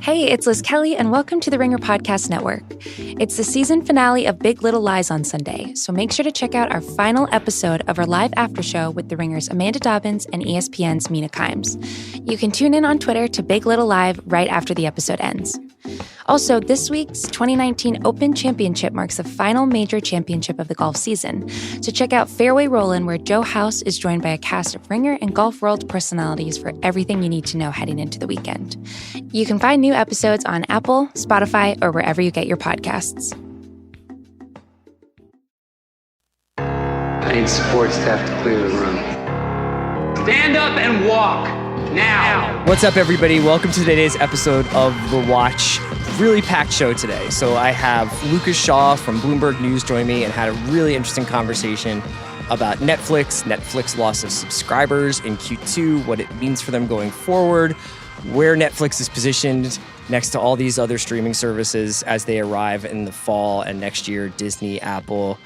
Hey, it's Liz Kelly, and welcome to the Ringer Podcast Network. It's the season finale of Big Little Lies on Sunday, so make sure to check out our final episode of our live after show with the Ringer's Amanda Dobbins and ESPN's Mina Kimes. You can tune in on Twitter to Big Little Live right after the episode ends. Also, this week's 2019 Open Championship marks the final major championship of the golf season. So check out Fairway Rollin', where Joe House is joined by a cast of Ringer and Golf World personalities for everything you need to know heading into the weekend. You can find new episodes on Apple, Spotify, or wherever you get your podcasts. I need support staff to clear the room. Stand up and walk. Now. What's up, everybody? Welcome to today's episode of The Watch. Really packed show today. So I have Lucas Shaw from Bloomberg News join me and had a really interesting conversation about Netflix loss of subscribers in Q2, what it means for them going forward, where Netflix is positioned next to all these other streaming services as they arrive in the fall and next year, Disney, Apple,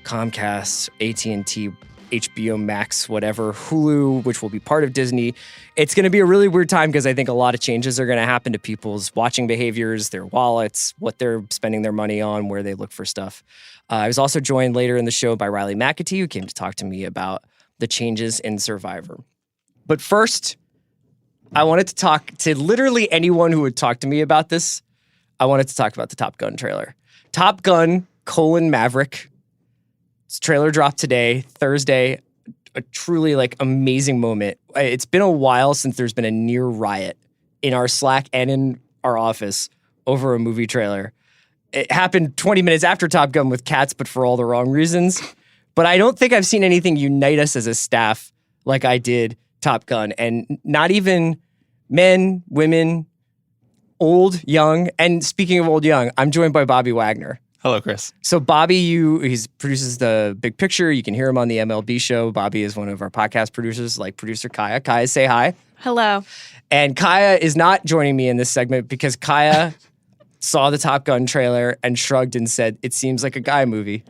Comcast, AT&T, HBO Max, whatever, Hulu, which will be part of Disney. It's going to be a really weird time because I think a lot of changes are going to happen to people's watching behaviors, their wallets, what they're spending their money on, where they look for stuff. I was also joined later in the show by Riley McAtee, who came to talk to me about the changes in Survivor. But first, I wanted to talk to literally anyone who would talk to me about this. I wanted to talk about the Top Gun trailer. Top Gun: Maverick. This trailer dropped today, Thursday, a truly amazing moment. It's been a while since there's been a near riot in our Slack and in our office over a movie trailer. It happened 20 minutes after Top Gun with Cats, but for all the wrong reasons. But I don't think I've seen anything unite us as a staff like I did Top Gun. And not even men, women, old, young. And speaking of old, young, I'm joined by Bobby Wagner. Hello, Chris. So Bobby, he produces The Big Picture. You can hear him on the MLB show. Bobby is one of our podcast producers, like producer Kaya. Kaya, say hi. Hello. And Kaya is not joining me in this segment because Kaya saw the Top Gun trailer and shrugged and said, "It seems like a guy movie."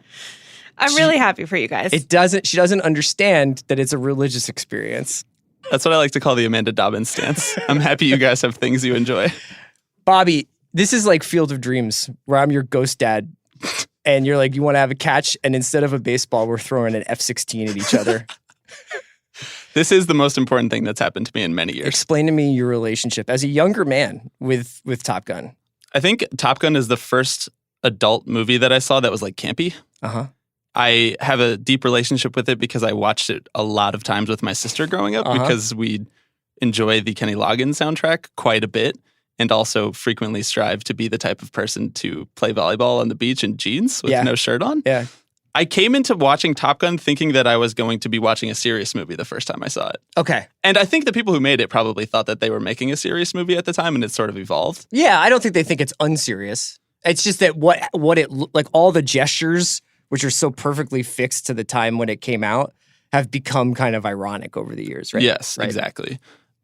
I'm really happy for you guys. She doesn't understand that it's a religious experience. That's what I like to call the Amanda Dobbins stance. I'm happy you guys have things you enjoy. Bobby, this is like Field of Dreams, where I'm your ghost dad. And you're like, you want to have a catch, and instead of a baseball, we're throwing an F-16 at each other. This is the most important thing that's happened to me in many years. Explain to me your relationship as a younger man with Top Gun. I think Top Gun is the first adult movie that I saw that was campy. Uh-huh. I have a deep relationship with it because I watched it a lot of times with my sister growing up because we enjoy the Kenny Loggins soundtrack quite a bit. And also frequently strive to be the type of person to play volleyball on the beach in jeans with no shirt on. Yeah. I came into watching Top Gun thinking that I was going to be watching a serious movie the first time I saw it. Okay. And I think the people who made it probably thought that they were making a serious movie at the time, and it sort of evolved. Yeah, I don't think they think it's unserious. It's just that what it all the gestures, which are so perfectly fixed to the time when it came out, have become kind of ironic over the years, right? Yes, right? Exactly.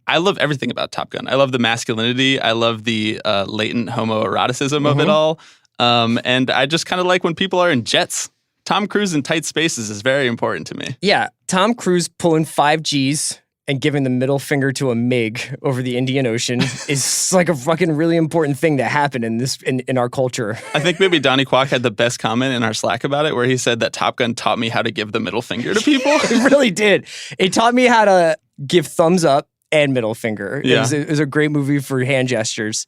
I love everything about Top Gun. I love the masculinity. I love the latent homoeroticism of it all. And I just kind of like when people are in jets. Tom Cruise in tight spaces is very important to me. Yeah. Tom Cruise pulling 5 Gs and giving the middle finger to a MiG over the Indian Ocean is like a fucking really important thing to happen in our culture. I think maybe Donnie Kwok had the best comment in our Slack about it, where he said that Top Gun taught me how to give the middle finger to people. It really did. It taught me how to give thumbs up and middle finger. Yeah. It was a great movie for hand gestures.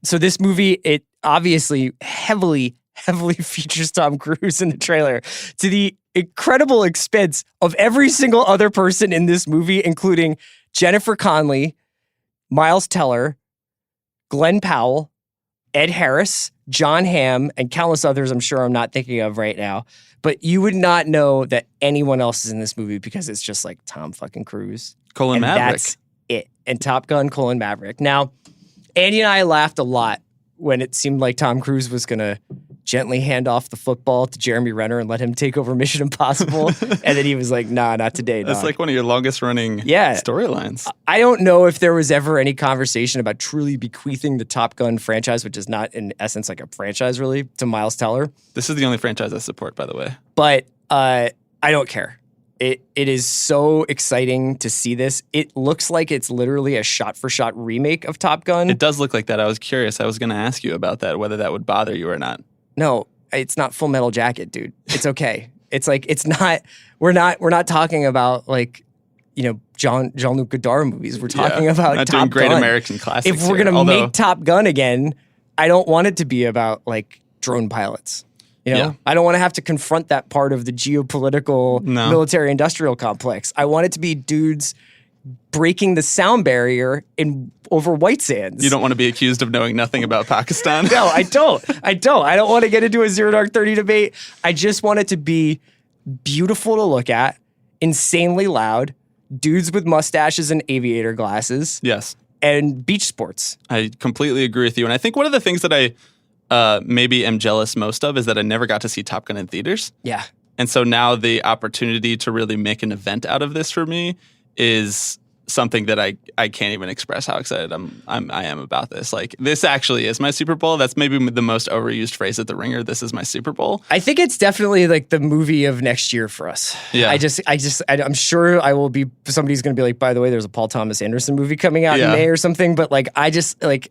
So this movie, it obviously heavily features Tom Cruise in the trailer to the incredible expense of every single other person in this movie, including Jennifer Connelly, Miles Teller, Glenn Powell, Ed Harris, John Hamm, and countless others I'm sure I'm not thinking of right now. But you would not know that anyone else is in this movie because it's just like Tom fucking Cruise. Maverick. That's it. And Top Gun: Maverick. Now, Andy and I laughed a lot when it seemed like Tom Cruise was going to gently hand off the football to Jeremy Renner and let him take over Mission Impossible. And then he was like, nah, not today, dog. That's like one of your longest running storylines. I don't know if there was ever any conversation about truly bequeathing the Top Gun franchise, which is not in essence like a franchise really, to Miles Teller. This is the only franchise I support, by the way. But I don't care. It is so exciting to see this. It looks like it's literally a shot-for-shot remake of Top Gun. It does look like that. I was curious. I was going to ask you about that, whether that would bother you or not. No, it's not Full Metal Jacket, dude. It's okay. It's like it's not. We're not talking about like Jean-Luc Godard movies. We're talking about not Top doing great Gun. American classics. If we're gonna make Top Gun again, I don't want it to be about like drone pilots. I don't want to have to confront that part of the geopolitical military-industrial complex. I want it to be dudes breaking the sound barrier over white sands. You don't want to be accused of knowing nothing about Pakistan. No, I don't. I don't want to get into a Zero Dark 30 debate. I just want it to be beautiful to look at, insanely loud, dudes with mustaches and aviator glasses. Yes. And beach sports. I completely agree with you. And I think one of the things that I maybe am jealous most of is that I never got to see Top Gun in theaters. Yeah. And so now the opportunity to really make an event out of this for me is something that I can't even express how excited I am about this. Like, this actually is my Super Bowl. That's maybe the most overused phrase at the Ringer. This is my Super Bowl. I think it's definitely like the movie of next year for us. Yeah. I'm sure I will be, somebody's going to be like, by the way, there's a Paul Thomas Anderson movie coming out in May or something. But like,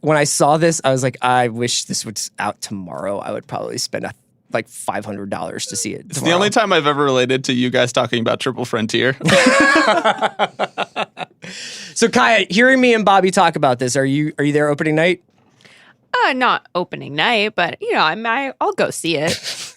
when I saw this, I was like, I wish this was out tomorrow. I would probably spend like $500 to see it. It's the only time I've ever related to you guys talking about Triple Frontier. So Kaya, hearing me and Bobby talk about this, are you there opening night? Not opening night, but I'll go see it.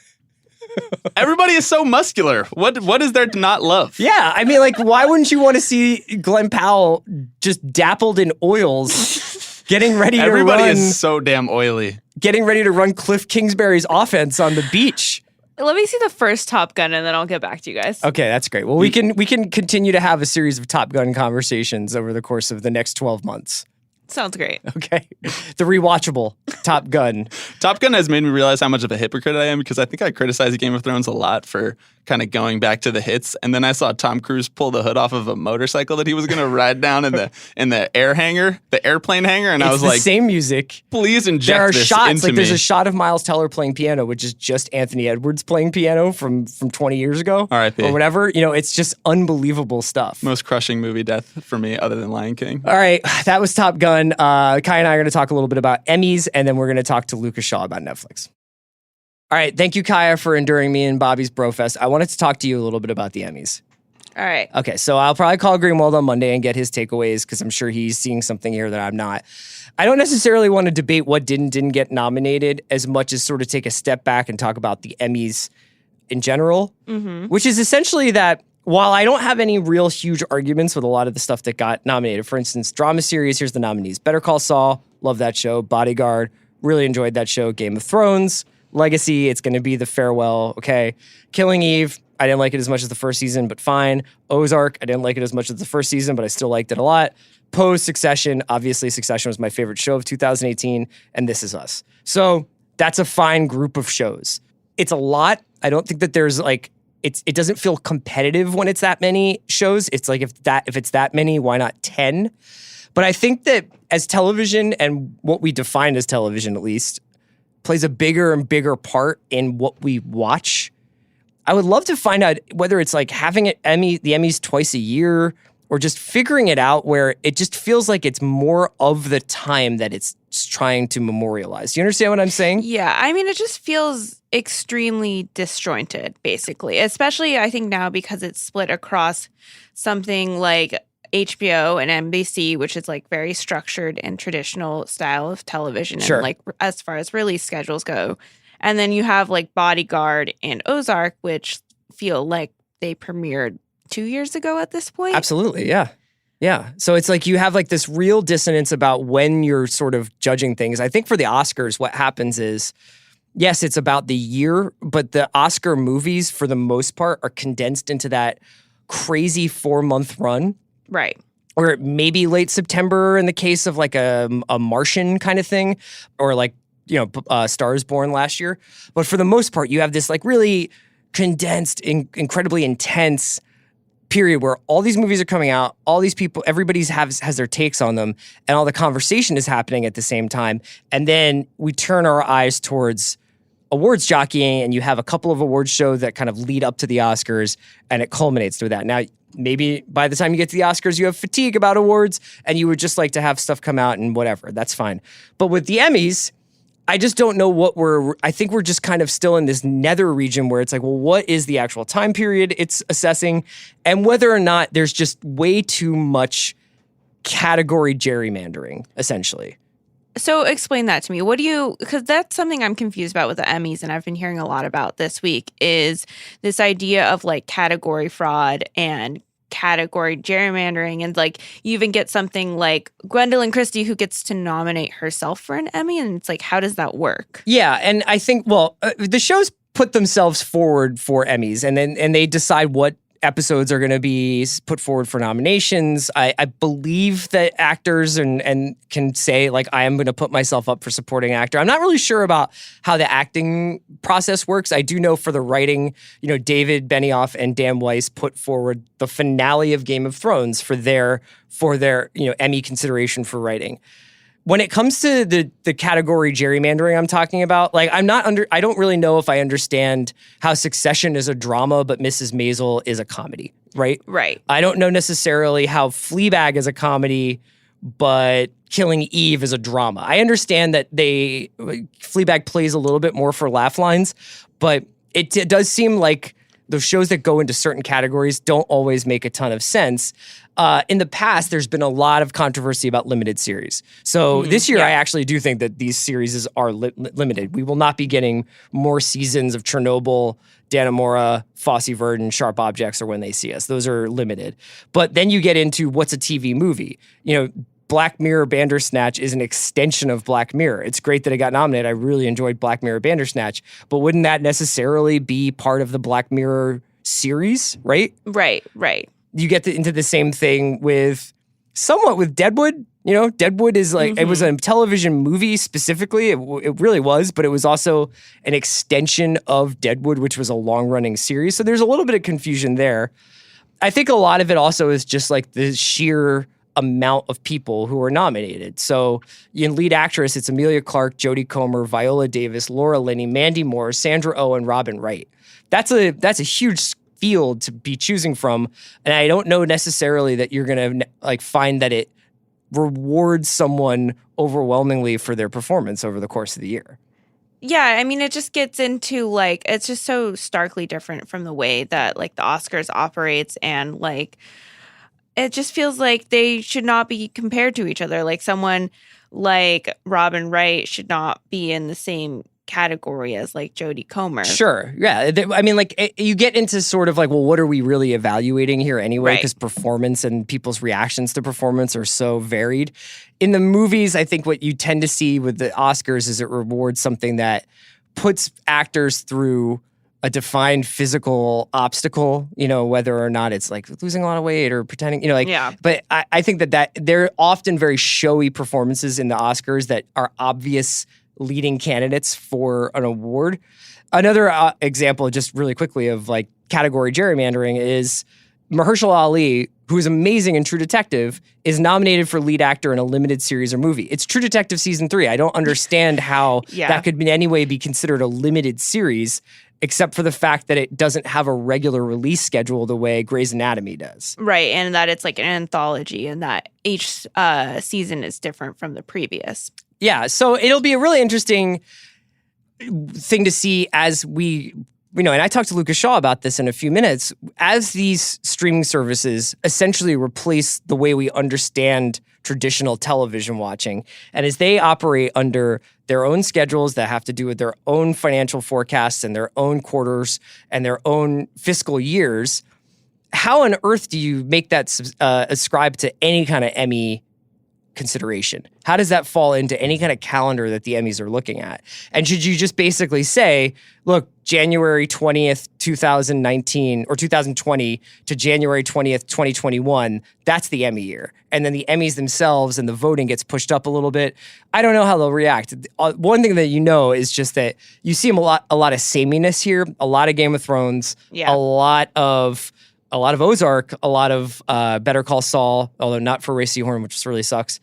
Everybody is so muscular. What is there to not love? Yeah, I mean, like, why wouldn't you want to see Glenn Powell just dappled in oils, getting ready to run? Everybody is so damn oily. Getting ready to run Cliff Kingsbury's offense on the beach. Let me see the first Top Gun, and then I'll get back to you guys. Okay, that's great. Well, we can continue to have a series of Top Gun conversations over the course of the next 12 months. Sounds great. Okay. The rewatchable Top Gun. Top Gun has made me realize how much of a hypocrite I am, because I think I criticized Game of Thrones a lot for kind of going back to the hits. And then I saw Tom Cruise pull the hood off of a motorcycle that he was going to ride down in the air hangar, the airplane hangar. And I was like, same music. Please inject there are this shots, into like me. There's a shot of Miles Teller playing piano, which is just Anthony Edwards playing piano from 20 years ago. R.I.P. Or whatever. It's just unbelievable stuff. Most crushing movie death for me other than Lion King. All right, that was Top Gun. Kai and I are going to talk a little bit about Emmys, and then we're going to talk to Lucas Shaw about Netflix. All right, thank you, Kaya, for enduring me and Bobby's Brofest. I wanted to talk to you a little bit about the Emmys. All right. Okay, so I'll probably call Greenwald on Monday and get his takeaways, because I'm sure he's seeing something here that I'm not. I don't necessarily want to debate what didn't get nominated as much as sort of take a step back and talk about the Emmys in general, which is essentially that while I don't have any real huge arguments with a lot of the stuff that got nominated, for instance, drama series, here's the nominees. Better Call Saul, love that show. Bodyguard, really enjoyed that show. Game of Thrones, Legacy, it's going to be The Farewell, okay. Killing Eve, I didn't like it as much as the first season, but fine. Ozark, I didn't like it as much as the first season, but I still liked it a lot. Pose, Succession, obviously Succession was my favorite show of 2018, and This Is Us. So that's a fine group of shows. It's a lot. I don't think that there's like, it doesn't feel competitive when it's that many shows. It's like, if it's that many, why not 10? But I think that as television, and what we define as television at least, plays a bigger and bigger part in what we watch, I would love to find out whether it's like having the Emmys twice a year, or just figuring it out where it just feels like it's more of the time that it's trying to memorialize. Do you understand what I'm saying? Yeah, I mean, it just feels extremely disjointed, basically, especially I think now because it's split across something like HBO and NBC, which is like very structured and traditional style of television, Sure. and like as far as release schedules go. And then you have like Bodyguard and Ozark, which feel like they premiered 2 years ago at this point. Absolutely, yeah. Yeah. So it's like you have like this real dissonance about when you're sort of judging things. I think for the Oscars, what happens is, yes, it's about the year, but the Oscar movies, for the most part, are condensed into that crazy 4-month run. Right. Or maybe late September in the case of like a Martian kind of thing, or like, Stars Born last year. But for the most part, you have this like really condensed, incredibly intense period where all these movies are coming out, all these people, everybody has their takes on them, and all the conversation is happening at the same time. And then we turn our eyes towards awards jockeying and you have a couple of awards shows that kind of lead up to the Oscars and it culminates with that. Now, maybe by the time you get to the Oscars, you have fatigue about awards and you would just like to have stuff come out and whatever. That's fine. But with the Emmys, I just don't know I think we're just kind of still in this nether region where it's like, well, what is the actual time period it's assessing and whether or not there's just way too much category gerrymandering, essentially. So explain that to me. Because that's something I'm confused about with the Emmys, and I've been hearing a lot about this week, is this idea of like category fraud and category gerrymandering. And like you even get something like Gwendolyn Christie who gets to nominate herself for an Emmy. And it's like, how does that work? Yeah. And I think, the shows put themselves forward for Emmys and they decide what episodes are going to be put forward for nominations. I believe that actors and can say like, I am going to put myself up for supporting actor. I'm not really sure about how the acting process works. I do know for the writing, David Benioff and Dan Weiss put forward the finale of Game of Thrones for their Emmy consideration for writing. When it comes to the category gerrymandering I'm talking about, like I don't really know if I understand how Succession is a drama, but Mrs. Maisel is a comedy, right? Right. I don't know necessarily how Fleabag is a comedy, but Killing Eve is a drama. I understand that Fleabag plays a little bit more for laugh lines, but it does seem like the shows that go into certain categories don't always make a ton of sense. In the past, there's been a lot of controversy about limited series. So this year, I actually do think that these series are limited. We will not be getting more seasons of Chernobyl, Dannemora, Fosse Verdon, Sharp Objects, or When They See Us. Those are limited. But then you get into what's a TV movie. Black Mirror Bandersnatch is an extension of Black Mirror. It's great that it got nominated. I really enjoyed Black Mirror Bandersnatch. But wouldn't that necessarily be part of the Black Mirror series, right? Right. You get into the same thing somewhat with Deadwood. Deadwood is like, it was a television movie specifically. It really was, but it was also an extension of Deadwood, which was a long-running series. So there's a little bit of confusion there. I think a lot of it also is just like the sheer amount of people who are nominated. So in lead actress, it's Emilia Clarke, Jodie Comer, Viola Davis, Laura Linney, Mandy Moore, Sandra Oh, and Robin Wright. That's a huge field to be choosing from, and I don't know necessarily that you're going to like find that it rewards someone overwhelmingly for their performance over the course of the year. Yeah, I mean, it just gets into like, it's just so starkly different from the way that like the Oscars operates, and like it just feels like they should not be compared to each other. Like someone like Robin Wright should not be in the same category as like Jodie Comer. Sure. Yeah. I mean, like you get into sort of like, well, what are we really evaluating here anyway? Because performance and people's reactions to performance are so varied. In the movies, I think what you tend to see with the Oscars is it rewards something that puts actors through a defined physical obstacle, whether or not it's like losing a lot of weight or pretending, but I think that they're often very showy performances in the Oscars that are obvious leading candidates for an award. Another example, just really quickly, of like category gerrymandering is Mahershala Ali, who is amazing in True Detective, is nominated for lead actor in a limited series or movie. It's True Detective season 3. I don't understand how that could in any way be considered a limited series, except for the fact that it doesn't have a regular release schedule the way Grey's Anatomy does. Right, and that it's like an anthology and that each season is different from the previous. Yeah, so it'll be a really interesting thing to see as we, and I talked to Lucas Shaw about this in a few minutes, as these streaming services essentially replace the way we understand traditional television watching, and as they operate under their own schedules that have to do with their own financial forecasts and their own quarters and their own fiscal years, how on earth do you make that ascribe to any kind of Emmy consideration? How does that fall into any kind of calendar that the Emmys are looking at? And should you just basically say, look, January 20th, 2019 or 2020 to January 20th, 2021, that's the Emmy year. And then the Emmys themselves and the voting gets pushed up a little bit. I don't know how they'll react. One thing that is just that you see a lot of sameness here, a lot of Game of Thrones, a lot of Ozark, a lot of Better Call Saul, although not for Ray Seahorn, which really sucks.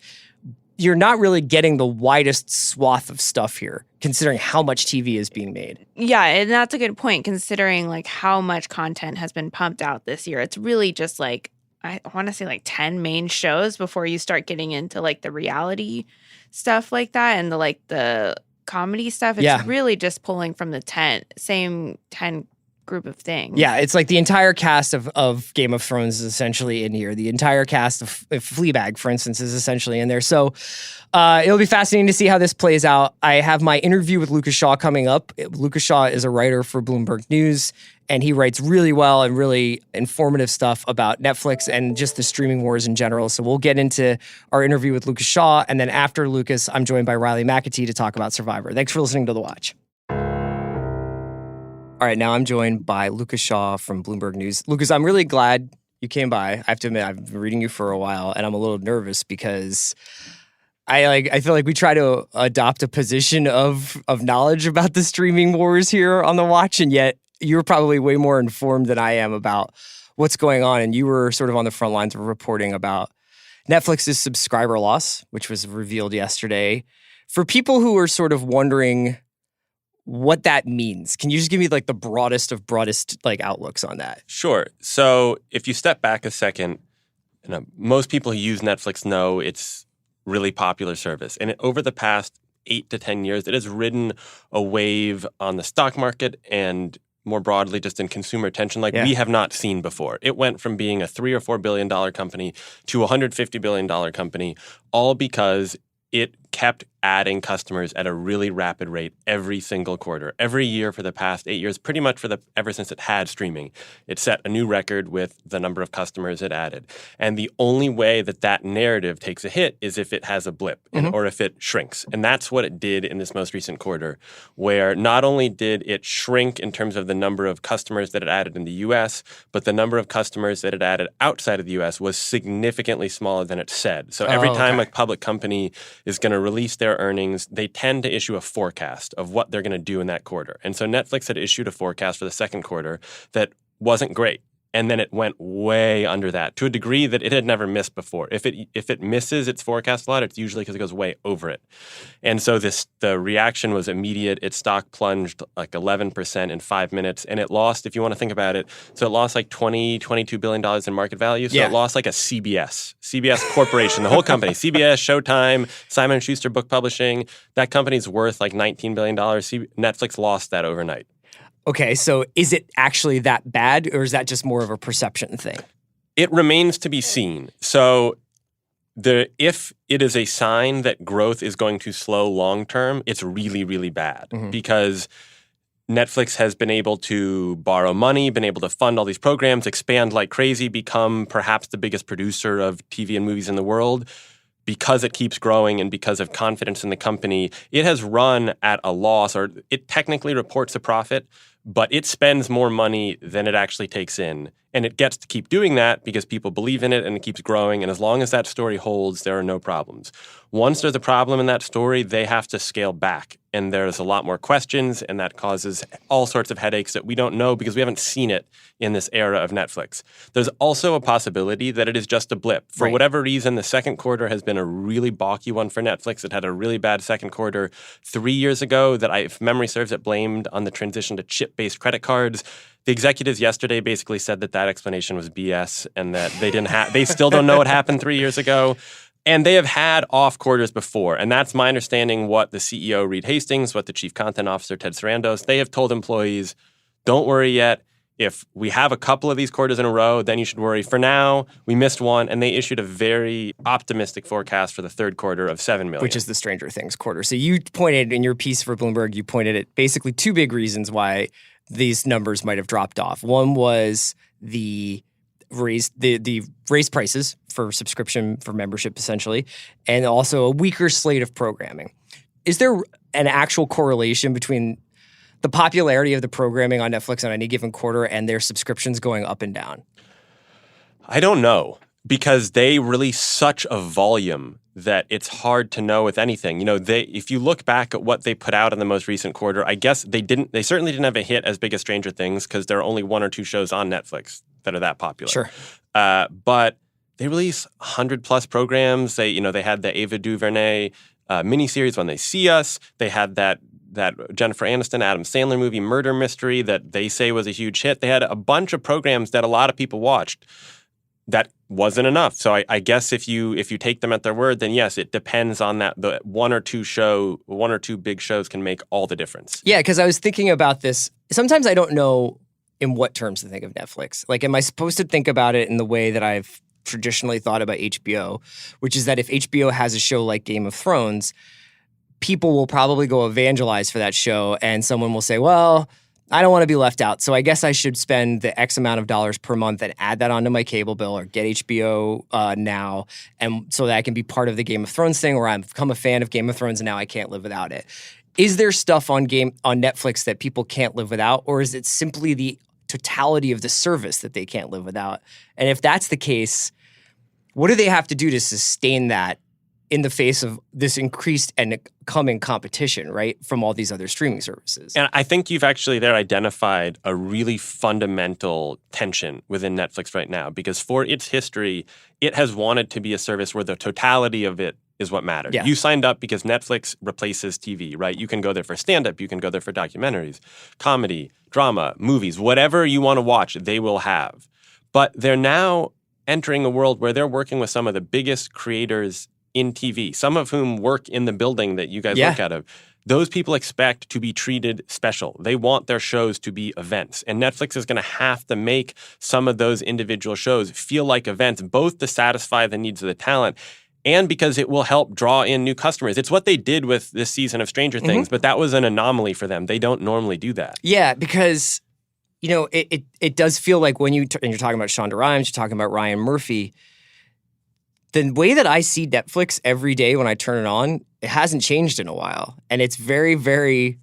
you're not really getting the widest swath of stuff here, considering how much TV is being made. Yeah, and that's a good point, considering like how much content has been pumped out this year. It's really just like, I want to say like 10 main shows before you start getting into like the reality stuff like that and the comedy stuff. It's really just pulling from the same 10 group of things. Yeah, it's like the entire cast of Game of Thrones is essentially in here. The entire cast of Fleabag, for instance, is essentially in there. So it'll be fascinating to see how this plays out. I have my interview with Lucas Shaw coming up. Lucas Shaw is a writer for Bloomberg News, and he writes really well and really informative stuff about Netflix and just the streaming wars in general. So we'll get into our interview with Lucas Shaw, and then after Lucas, I'm joined by Riley McAtee to talk about Survivor. Thanks for listening to The Watch. All right, now I'm joined by Lucas Shaw from Bloomberg News. Lucas, I'm really glad you came by. I have to admit, I've been reading you for a while, and I'm a little nervous because I feel like we try to adopt a position of knowledge about the streaming wars here on The Watch, and yet you're probably way more informed than I am about what's going on. And you were sort of on the front lines of reporting about Netflix's subscriber loss, which was revealed yesterday. For people who are sort of wondering what that means, can you just give me like the broadest like outlooks on that? Sure. So if you step back a second, most people who use Netflix know it's really popular service. And over the past 8 to 10 years, it has ridden a wave on the stock market and more broadly just in consumer attention we have not seen before. It went from being a $3 or $4 billion company to a $150 billion company, all because it kept adding customers at a really rapid rate every single quarter. Every year for the past 8 years, pretty much ever since it had streaming, it set a new record with the number of customers it added. And the only way that narrative takes a hit is if it has a blip or if it shrinks. And that's what it did in this most recent quarter, where not only did it shrink in terms of the number of customers that it added in the U.S., but the number of customers that it added outside of the U.S. was significantly smaller than it said. So every time a public company is going to release their earnings, they tend to issue a forecast of what they're going to do in that quarter. And so Netflix had issued a forecast for the second quarter that wasn't great. And then it went way under that to a degree that it had never missed before. If it misses its forecast a lot, it's usually because it goes way over it. And so the reaction was immediate. Its stock plunged like 11% in 5 minutes. And it lost, if you want to think about it, so it lost like $22 billion in market value. So it lost like a CBS Corporation, the whole company, CBS, Showtime, Simon & Schuster Book Publishing. That company's worth like $19 billion. Netflix lost that overnight. Okay, so is it actually that bad, or is that just more of a perception thing? It remains to be seen. So if it is a sign that growth is going to slow long term, it's really, really bad because Netflix has been able to borrow money, been able to fund all these programs, expand like crazy, become perhaps the biggest producer of TV and movies in the world. Because it keeps growing and because of confidence in the company, it has run at a loss, or it technically reports a profit, but it spends more money than it actually takes in. And it gets to keep doing that because people believe in it and it keeps growing. And as long as that story holds, there are no problems. Once there's a problem in that story, they have to scale back. And there's a lot more questions, and that causes all sorts of headaches that we don't know because we haven't seen it in this era of Netflix. There's also a possibility that it is just a blip. For whatever reason, the second quarter has been a really balky one for Netflix. It had a really bad second quarter 3 years ago that, if memory serves, it blamed on the transition to chip-based credit cards. The executives yesterday basically said that explanation was BS and that they still don't know what happened 3 years ago. And they have had off quarters before. And that's my understanding what the CEO, Reed Hastings, what the chief content officer, Ted Sarandos, they have told employees, don't worry yet. If we have a couple of these quarters in a row, then you should worry. For now, we missed one, and they issued a very optimistic forecast for the third quarter of $7 million. Which is the Stranger Things quarter. So you pointed in your piece for Bloomberg, you pointed at basically two big reasons why these numbers might have dropped off. One was the raised prices for subscription, for membership essentially, and also a weaker slate of programming. Is there an actual correlation between the popularity of the programming on Netflix on any given quarter and their subscriptions going up and down? I don't know, because they release such a volume that it's hard to know with anything. You know, if you look back at what they put out in the most recent quarter, I guess they certainly didn't have a hit as big as Stranger Things because there are only 1 or 2 shows on Netflix that are that popular. Sure. But they release 100+ programs. They had the Ava DuVernay miniseries, When They See Us. They had that Jennifer Aniston, Adam Sandler movie, Murder Mystery, that they say was a huge hit. They had a bunch of programs that a lot of people watched. That wasn't enough. So I guess if you take them at their word, then yes, it depends on that. The one or two big shows can make all the difference. Yeah, because I was thinking about this. Sometimes I don't know in what terms to think of Netflix. Like, am I supposed to think about it in the way that I've traditionally thought about HBO, which is that if HBO has a show like Game of Thrones, people will probably go evangelize for that show, and someone will say, well, I don't want to be left out, so I guess I should spend the X amount of dollars per month and add that onto my cable bill or get HBO now, and so that I can be part of the Game of Thrones thing, or I've become a fan of Game of Thrones and now I can't live without it. Is there stuff on Netflix that people can't live without, or is it simply the totality of the service that they can't live without? And if that's the case, what do they have to do to sustain that in the face of this increased and coming competition, right, from all these other streaming services? And I think you've actually there identified a really fundamental tension within Netflix right now, because for its history, it has wanted to be a service where the totality of it is what matters. Yeah. You signed up because Netflix replaces TV, right? You can go there for stand-up, you can go there for documentaries, comedy, drama, movies, whatever you want to watch, they will have. But they're now entering a world where they're working with some of the biggest creators in TV, some of whom work in the building that you guys work out of. Those people expect to be treated special. They want their shows to be events. And Netflix is going to have to make some of those individual shows feel like events, both to satisfy the needs of the talent and because it will help draw in new customers. It's what they did with this season of Stranger Things, but that was an anomaly for them. They don't normally do that. Yeah, because, it does feel like when you're talking about Shonda Rhimes, you're talking about Ryan Murphy, the way that I see Netflix every day when I turn it on, it hasn't changed in a while. And it's very, very,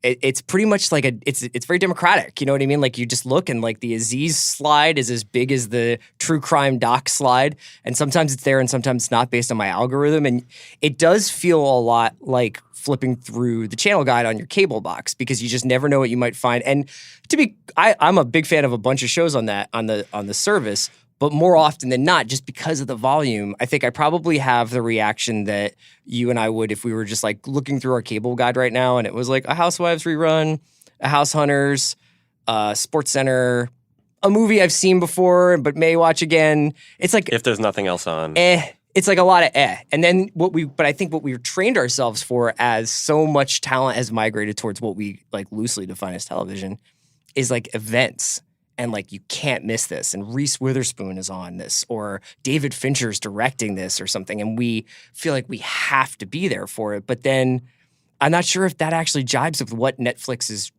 it's pretty much like it's very democratic. You know what I mean? Like, you just look and like the Aziz slide is as big as the true crime doc slide. And sometimes it's there and sometimes it's not based on my algorithm. And it does feel a lot like flipping through the channel guide on your cable box, because you just never know what you might find. And I'm a big fan of a bunch of shows on the service. But more often than not, just because of the volume, I think I probably have the reaction that you and I would if we were just like looking through our cable guide right now and it was like a Housewives rerun, a House Hunters, Sports Center, a movie I've seen before but may watch again. It's like, if there's nothing else on. It's like a lot of And then but I think what we've trained ourselves for, as so much talent has migrated towards what we like loosely define as television, is like events. And like, you can't miss this. And Reese Witherspoon is on this, or David Fincher's directing this or something. And we feel like we have to be there for it. But then I'm not sure if that actually jibes with what Netflix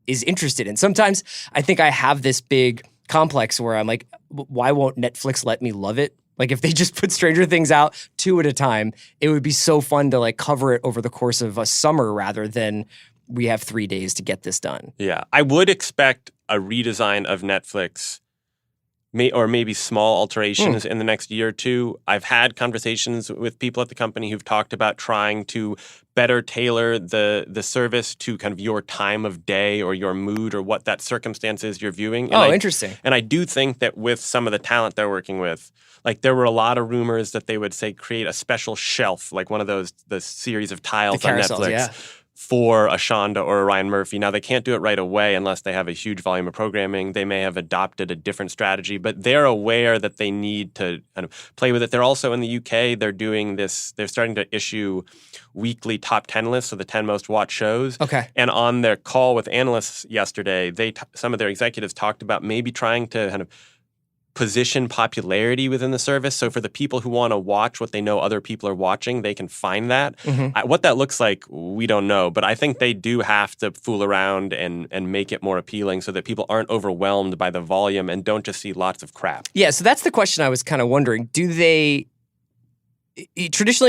is interested in. Sometimes I think I have this big complex where I'm like, why won't Netflix let me love it? Like, if they just put Stranger Things out 2 at a time, it would be so fun to like cover it over the course of a summer rather than we have 3 days to get this done. Yeah. I would expect a redesign of Netflix, or maybe small alterations in the next year or two. I've had conversations with people at the company who've talked about trying to better tailor the service to kind of your time of day or your mood or what that circumstance is you're viewing. And Interesting. And I do think that with some of the talent they're working with, like, there were a lot of rumors that they would say create a special shelf, like one of the series of tiles on Netflix. For a Shonda or a Ryan Murphy. Now, they can't do it right away unless they have a huge volume of programming. They may have adopted a different strategy, but they're aware that they need to kind of play with it. They're also in the UK, they're doing this, they're starting to issue weekly top 10 lists of the 10 most watched shows. Okay. And on their call with analysts yesterday, some of their executives talked about maybe trying to kind of position popularity within the service. So for the people who want to watch what they know other people are watching, they can find that. What that looks like, we don't know. But I think they do have to fool around and make it more appealing so that people aren't overwhelmed by the volume and don't just see lots of crap. Yeah, so that's the question I was kind of wondering. Traditionally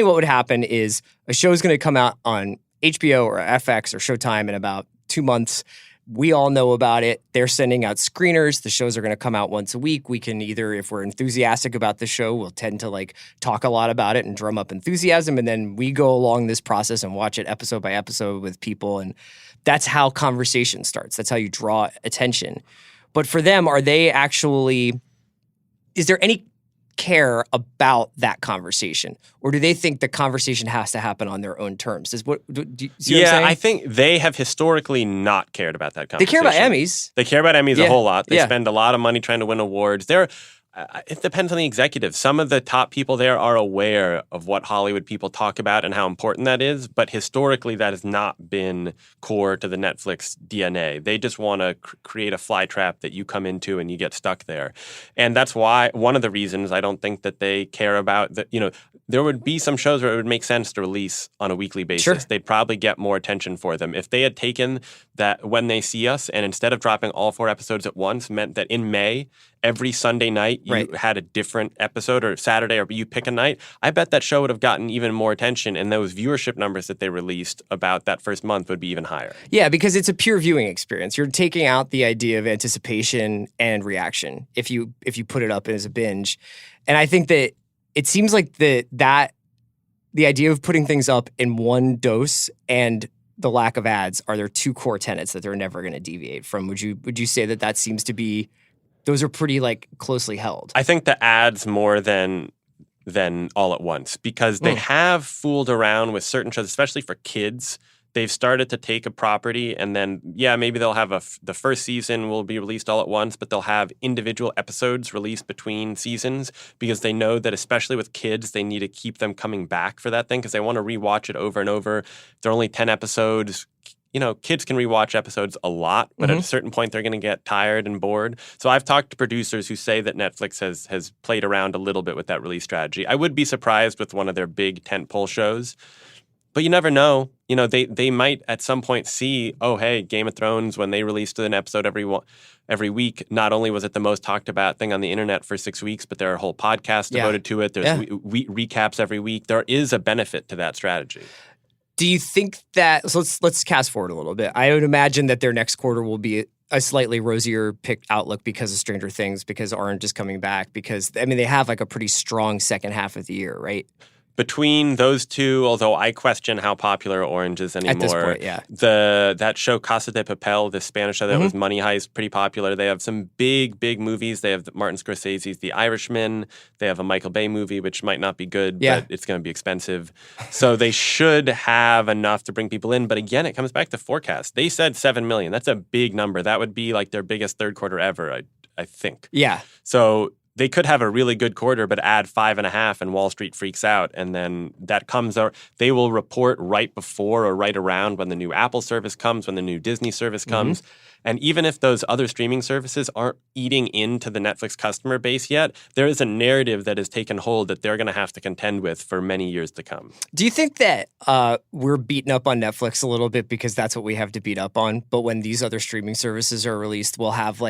what would happen is a show is going to come out on HBO or FX or Showtime in about 2 months. We all know about it. They're sending out screeners. The shows are going to come out once a week. We can either, if we're enthusiastic about the show, we'll tend to like talk a lot about it and drum up enthusiasm. And then we go along this process and watch it episode by episode with people. And that's how conversation starts. That's how you draw attention. But for them, are they actually is there any care about that conversation, or do they think the conversation has to happen on their own terms? Do you see what I'm saying? I think they have historically not cared about that conversation. They care about Emmys. They care about Emmys a whole lot. They Yeah. spend a lot of money trying to win awards. It depends on the executive. Some of the top people there are aware of what Hollywood people talk about and how important that is, but historically that has not been core to the Netflix DNA. They just want to create a flytrap that you come into and you get stuck there. And that's why one of the reasons I don't think that they care about that, there would be some shows where it would make sense to release on a weekly basis. Sure. They'd probably get more attention for them. If they had taken that When They See Us and instead of dropping all 4 episodes at once, meant that in May, every Sunday night you had a different episode, or Saturday, or you pick a night, I bet that show would have gotten even more attention, and those viewership numbers that they released about that first month would be even higher. Yeah, because it's a pure viewing experience. You're taking out the idea of anticipation and reaction if you put it up as a binge. And I think that it seems like the idea of putting things up in one dose and the lack of ads are their 2 core tenets that they're never going to deviate from. Would you say that seems to be, those are pretty closely held? I think the ads more than all at once, because they have fooled around with certain shows, especially for kids. They've started to take a property and then, maybe they'll have the first season will be released all at once, but they'll have individual episodes released between seasons because they know that, especially with kids, they need to keep them coming back for that thing because they want to rewatch it over and over. They're only 10 episodes. Kids can rewatch episodes a lot, but at a certain point, they're going to get tired and bored. So I've talked to producers who say that Netflix has played around a little bit with that release strategy. I would be surprised with one of their big tentpole shows. But you never know. They might at some point see, oh, hey, Game of Thrones, when they released an episode every week, not only was it the most talked about thing on the internet for 6 weeks, but there are whole podcasts devoted to it. There's recaps every week. There is a benefit to that strategy. Do you think that, so let's cast forward a little bit. I would imagine that their next quarter will be a slightly rosier picked outlook because of Stranger Things, because Orange is coming back, because, they have a pretty strong second half of the year, right? Between those two, although I question how popular Orange is anymore. At this point, yeah. That show Casa de Papel, the Spanish show that was Money Heist, pretty popular. They have some big movies. They have Martin Scorsese's The Irishman. They have a Michael Bay movie, which might not be good, but it's going to be expensive. So they should have enough to bring people in. But again, it comes back to forecast. They said 7 million. That's a big number. That would be their biggest third quarter ever, I think. Yeah. So they could have a really good quarter, but add 5.5 and Wall Street freaks out. And then that comes out. They will report right before or right around when the new Apple service comes, when the new Disney service comes. And even if those other streaming services aren't eating into the Netflix customer base yet, there is a narrative that has taken hold that they're going to have to contend with for many years to come. Do you think that we're beating up on Netflix a little bit because that's what we have to beat up on? But when these other streaming services are released, we'll have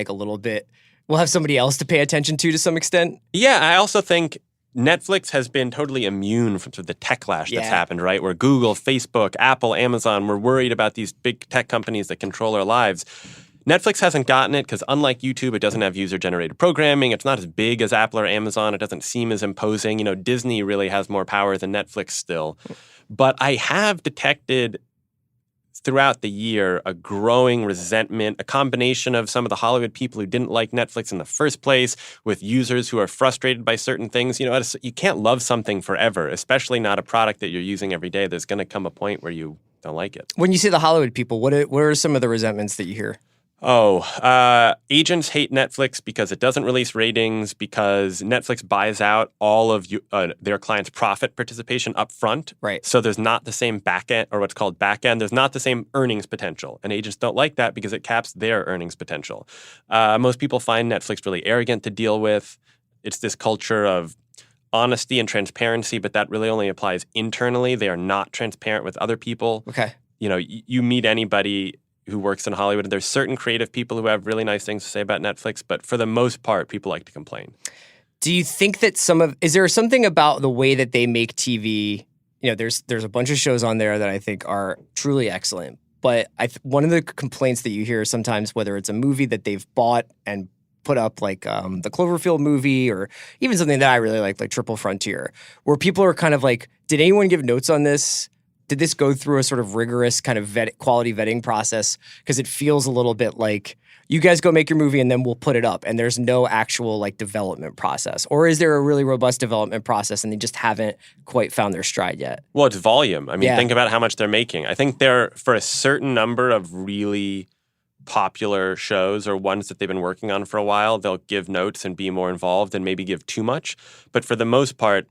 we'll have somebody else to pay attention to some extent? Yeah, I also think Netflix has been totally immune from the techlash that's happened, right? Where Google, Facebook, Apple, Amazon were worried about these big tech companies that control our lives. Netflix hasn't gotten it because unlike YouTube, it doesn't have user-generated programming. It's not as big as Apple or Amazon. It doesn't seem as imposing. Disney really has more power than Netflix still. But I have detected throughout the year a growing resentment, a combination of some of the Hollywood people who didn't like Netflix in the first place with users who are frustrated by certain things. You can't love something forever, especially not a product that you're using every day. There's going to come a point where you don't like it. When you say the Hollywood people, what are some of the resentments that you hear? Agents hate Netflix because it doesn't release ratings, because Netflix buys out all of their clients' profit participation up front. Right. So there's not the same back end, or what's called back end. There's not the same earnings potential. And agents don't like that because it caps their earnings potential. Most people find Netflix really arrogant to deal with. It's this culture of honesty and transparency, but that really only applies internally. They are not transparent with other people. Okay. You meet anybody who works in Hollywood, and there's certain creative people who have really nice things to say about Netflix, but for the most part, people like to complain. Do you think that is there something about the way that they make TV? There's a bunch of shows on there that I think are truly excellent, but one of the complaints that you hear sometimes, whether it's a movie that they've bought and put up the Cloverfield movie, or even something that I really like Triple Frontier, where people are kind of did anyone give notes on this? Did this go through a sort of rigorous kind of quality vetting process? Because it feels a little bit like you guys go make your movie and then we'll put it up, and there's no actual like development process? Or is there a really robust development process and they just haven't quite found their stride yet? Well, it's volume. I mean, think about how much they're making. I think they're, for a certain number of really popular shows or ones that they've been working on for a while, they'll give notes and be more involved and maybe give too much. But for the most part,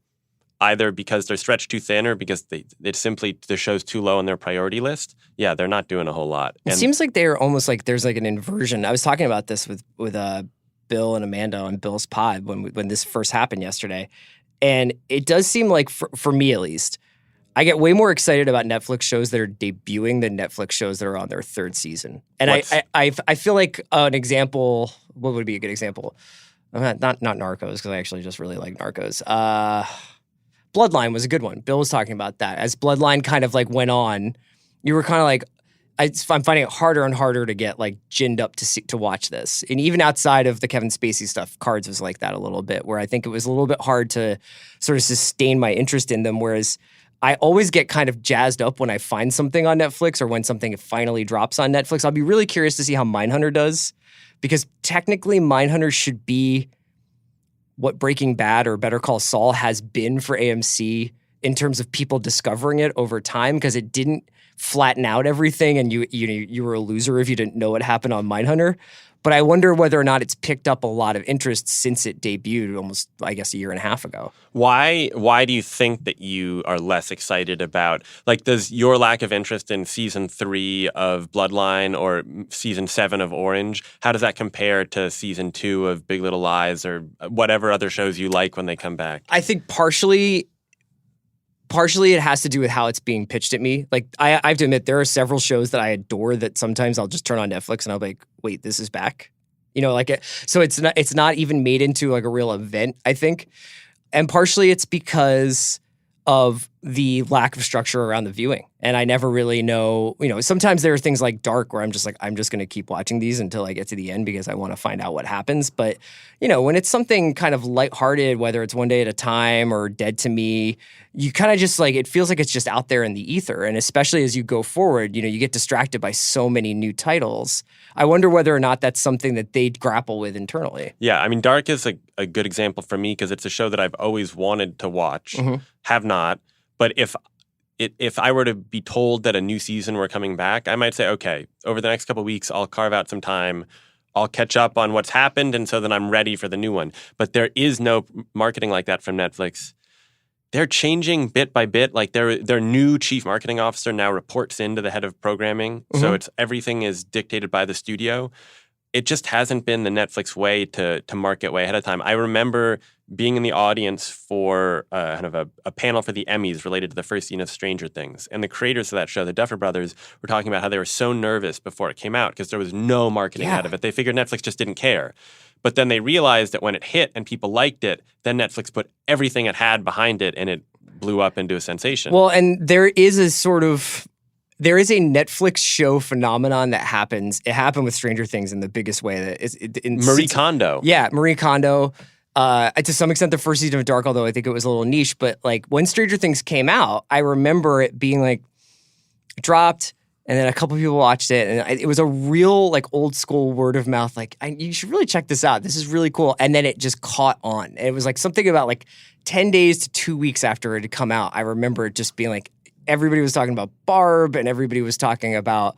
either because they're stretched too thin or because the show's too low on their priority list, they're not doing a whole lot. It seems like they're almost like there's like an inversion. I was talking about this with Bill and Amanda on Bill's pod when this first happened yesterday. And it does seem like, for me at least, I get way more excited about Netflix shows that are debuting than Netflix shows that are on their third season. And I feel like an example, what would be a good example? Not Narcos, because I actually just really like Narcos. Bloodline was a good one. Bill was talking about that. As Bloodline kind of like went on, you were kind of like, I'm finding it harder and harder to get like ginned up to watch this. And even outside of the Kevin Spacey stuff, Cards was like that a little bit, where I think it was a little bit hard to sort of sustain my interest in them. Whereas I always get kind of jazzed up when I find something on Netflix or when something finally drops on Netflix. I'll be really curious to see how Mindhunter does, because technically Mindhunter should be what Breaking Bad or Better Call Saul has been for AMC in terms of people discovering it over time, because it didn't flatten out everything and you were a loser if you didn't know what happened on Mindhunter. But I wonder whether or not it's picked up a lot of interest since it debuted almost, I guess, a year and a half ago. Why do you think that you are less excited about, like, does your lack of interest in season 3 of Bloodline or season 7 of Orange, how does that compare to season 2 of Big Little Lies or whatever other shows you like when they come back? I think partially it has to do with how it's being pitched at me. Like, I have to admit, there are several shows that I adore that sometimes I'll just turn on Netflix and I'll be like, wait, this is back? So it's not even made into like a real event, I think. And partially it's because of the lack of structure around the viewing. And I never really know, sometimes there are things like Dark where I'm just going to keep watching these until I get to the end because I want to find out what happens. But, when it's something kind of lighthearted, whether it's One Day at a Time or Dead to Me, you kind of just it feels like it's just out there in the ether. And especially as you go forward, you get distracted by so many new titles. I wonder whether or not that's something that they grapple with internally. Yeah, I mean, Dark is a good example for me because it's a show that I've always wanted to watch, have not. But if I were to be told that a new season were coming back, I might say, okay, over the next couple of weeks, I'll carve out some time. I'll catch up on what's happened, and so then I'm ready for the new one. But there is no marketing like that from Netflix. They're changing bit by bit. Like their new chief marketing officer now reports into the head of programming. So everything is dictated by the studio. It just hasn't been the Netflix way to market way ahead of time. I remember being in the audience for kind of a panel for the Emmys related to the first season of Stranger Things. And the creators of that show, the Duffer Brothers, were talking about how they were so nervous before it came out because there was no marketing out of it. They figured Netflix just didn't care. But then they realized that when it hit and people liked it, then Netflix put everything it had behind it and it blew up into a sensation. Well, and there is a Netflix show phenomenon that happens. It happened with Stranger Things in the biggest way. That Marie Kondo. Yeah, Marie Kondo. To some extent, the first season of Dark, although I think it was a little niche. But like when Stranger Things came out, I remember it being like dropped, and then a couple people watched it, and it was a real like old school word of mouth. Like, you should really check this out. This is really cool. And then it just caught on. And it was like something about like 10 days to 2 weeks after it had come out. I remember it just being like, everybody was talking about Barb and everybody was talking about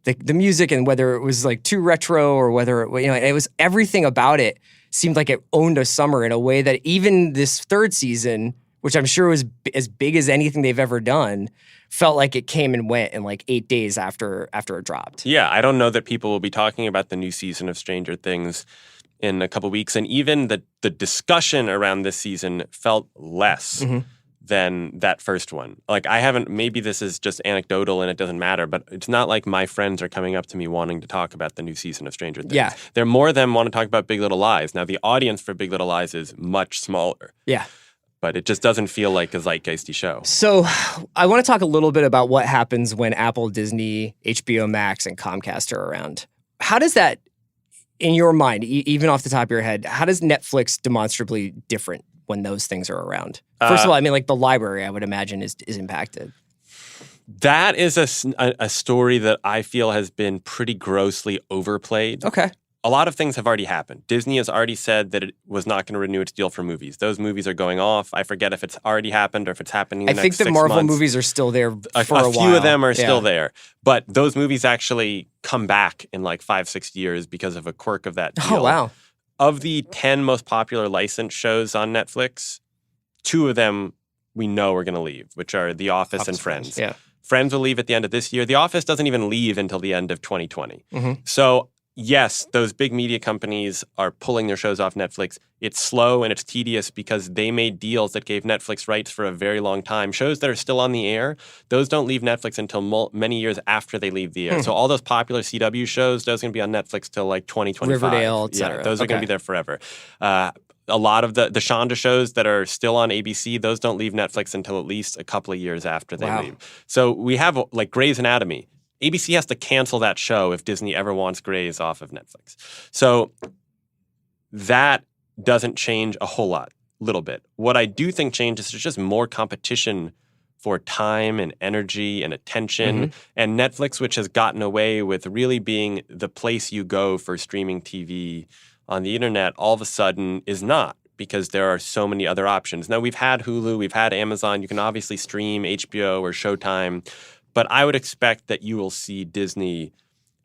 the music and whether it was like too retro or whether it was everything about it seemed like it owned a summer in a way that even this third season, which I'm sure was as big as anything they've ever done, felt like it came and went in like 8 days after it dropped. Yeah, I don't know that people will be talking about the new season of Stranger Things in a couple weeks. And even the discussion around this season felt less than that first one. Like maybe this is just anecdotal and it doesn't matter, but it's not like my friends are coming up to me wanting to talk about the new season of Stranger Things. Yeah. They're more of them want to talk about Big Little Lies. Now, the audience for Big Little Lies is much smaller. Yeah. But it just doesn't feel like a zeitgeisty show. So I want to talk a little bit about what happens when Apple, Disney, HBO Max, and Comcast are around. How does that, in your mind, even off the top of your head, how does Netflix demonstrably different when those things are around? First of all, I mean, like the library, I would imagine, is impacted. That is a story that I feel has been pretty grossly overplayed. Okay. A lot of things have already happened. Disney has already said that it was not going to renew its deal for movies. Those movies are going off. I forget if it's already happened or if it's happening in the next 6 months. I think the Marvel movies are still there for a while. A few of them are still there. But those movies actually come back in like 5-6 years because of a quirk of that deal. Oh, wow. Of the 10 most popular licensed shows on Netflix, 2 of them we know are going to leave, which are The Office and Friends. Yeah. Friends will leave at the end of this year. The Office doesn't even leave until the end of 2020. Mm-hmm. So yes, those big media companies are pulling their shows off Netflix. It's slow and it's tedious because they made deals that gave Netflix rights for a very long time. Shows that are still on the air, those don't leave Netflix until many years after they leave the air. So all those popular CW shows, those are going to be on Netflix till like 2025. Riverdale, et cetera. Yeah, those are going to be there forever. A lot of the Shonda shows that are still on ABC, those don't leave Netflix until at least a couple of years after they leave. So we have like Grey's Anatomy. ABC has to cancel that show if Disney ever wants Grey's off of Netflix. So that doesn't change a whole lot, little bit. What I do think changes is just more competition for time and energy and attention. Mm-hmm. And Netflix, which has gotten away with really being the place you go for streaming TV on the internet, all of a sudden is not, because there are so many other options. Now, we've had Hulu, we've had Amazon. You can obviously stream HBO or Showtime. But I would expect that you will see Disney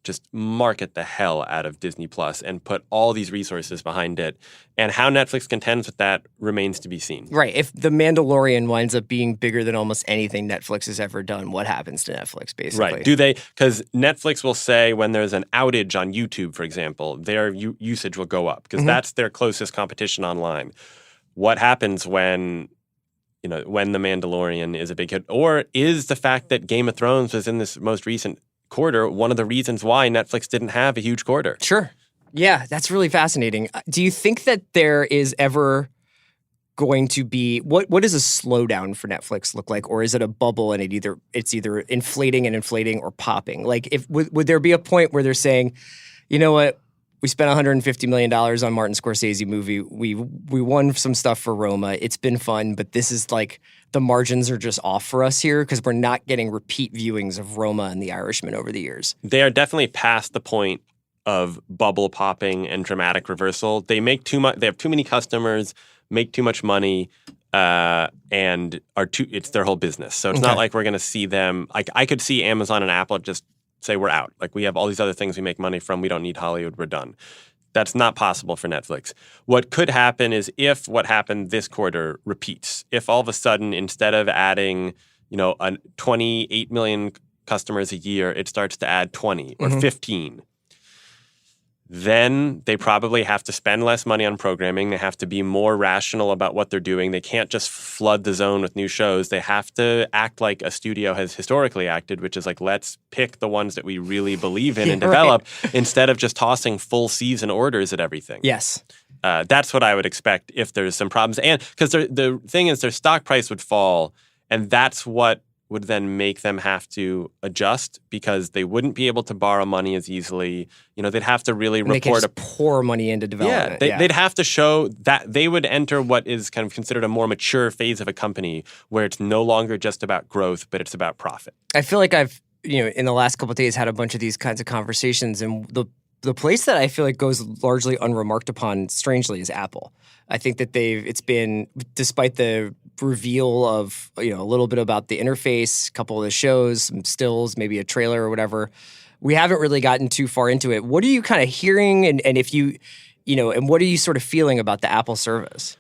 just market the hell out of Disney Plus and put all these resources behind it. And how Netflix contends with that remains to be seen. Right. If The Mandalorian winds up being bigger than almost anything Netflix has ever done, what happens to Netflix, basically? Right. Do they? Because Netflix will say when there's an outage on YouTube, for example, their usage will go up because that's their closest competition online. What happens when The Mandalorian is a big hit? Or is the fact that Game of Thrones was in this most recent quarter one of the reasons why Netflix didn't have a huge quarter? Sure. Yeah, that's really fascinating. Do you think that there is ever going to be what does a slowdown for Netflix look like, or is it a bubble and it's either inflating or popping? Like, if would there be a point where they're saying, you know what? We spent $150 million on Martin Scorsese movie. We won some stuff for Roma. It's been fun, but this is like the margins are just off for us here because we're not getting repeat viewings of Roma and The Irishman over the years. They are definitely past the point of bubble popping and dramatic reversal. They make too much. They have too many customers, make too much money, and it's their whole business. So it's not like we're going to see them. Like, I could see Amazon and Apple just say we're out. Like, we have all these other things we make money from. We don't need Hollywood. We're done. That's not possible for Netflix. What could happen is if what happened this quarter repeats. If all of a sudden, instead of adding, 28 million customers a year, it starts to add 20 or 15. Then they probably have to spend less money on programming. They have to be more rational about what they're doing. They can't just flood the zone with new shows. They have to act like a studio has historically acted, which is like, let's pick the ones that we really believe in and develop instead of just tossing full season orders at everything. Yes. That's what I would expect if there's some problems. And because the thing is, their stock price would fall, and that's what would then make them have to adjust because they wouldn't be able to borrow money as easily. They'd have to really report pour money into development. They'd have to show that they would enter what is kind of considered a more mature phase of a company where it's no longer just about growth, but it's about profit. I feel like I've, in the last couple of days had a bunch of these kinds of conversations, and the place that I feel like goes largely unremarked upon, strangely, is Apple. I think that it's been, despite the reveal of, a little bit about the interface, a couple of the shows, some stills, maybe a trailer or whatever, we haven't really gotten too far into it. What are you kind of hearing? And if you, and what are you sort of feeling about the Apple service?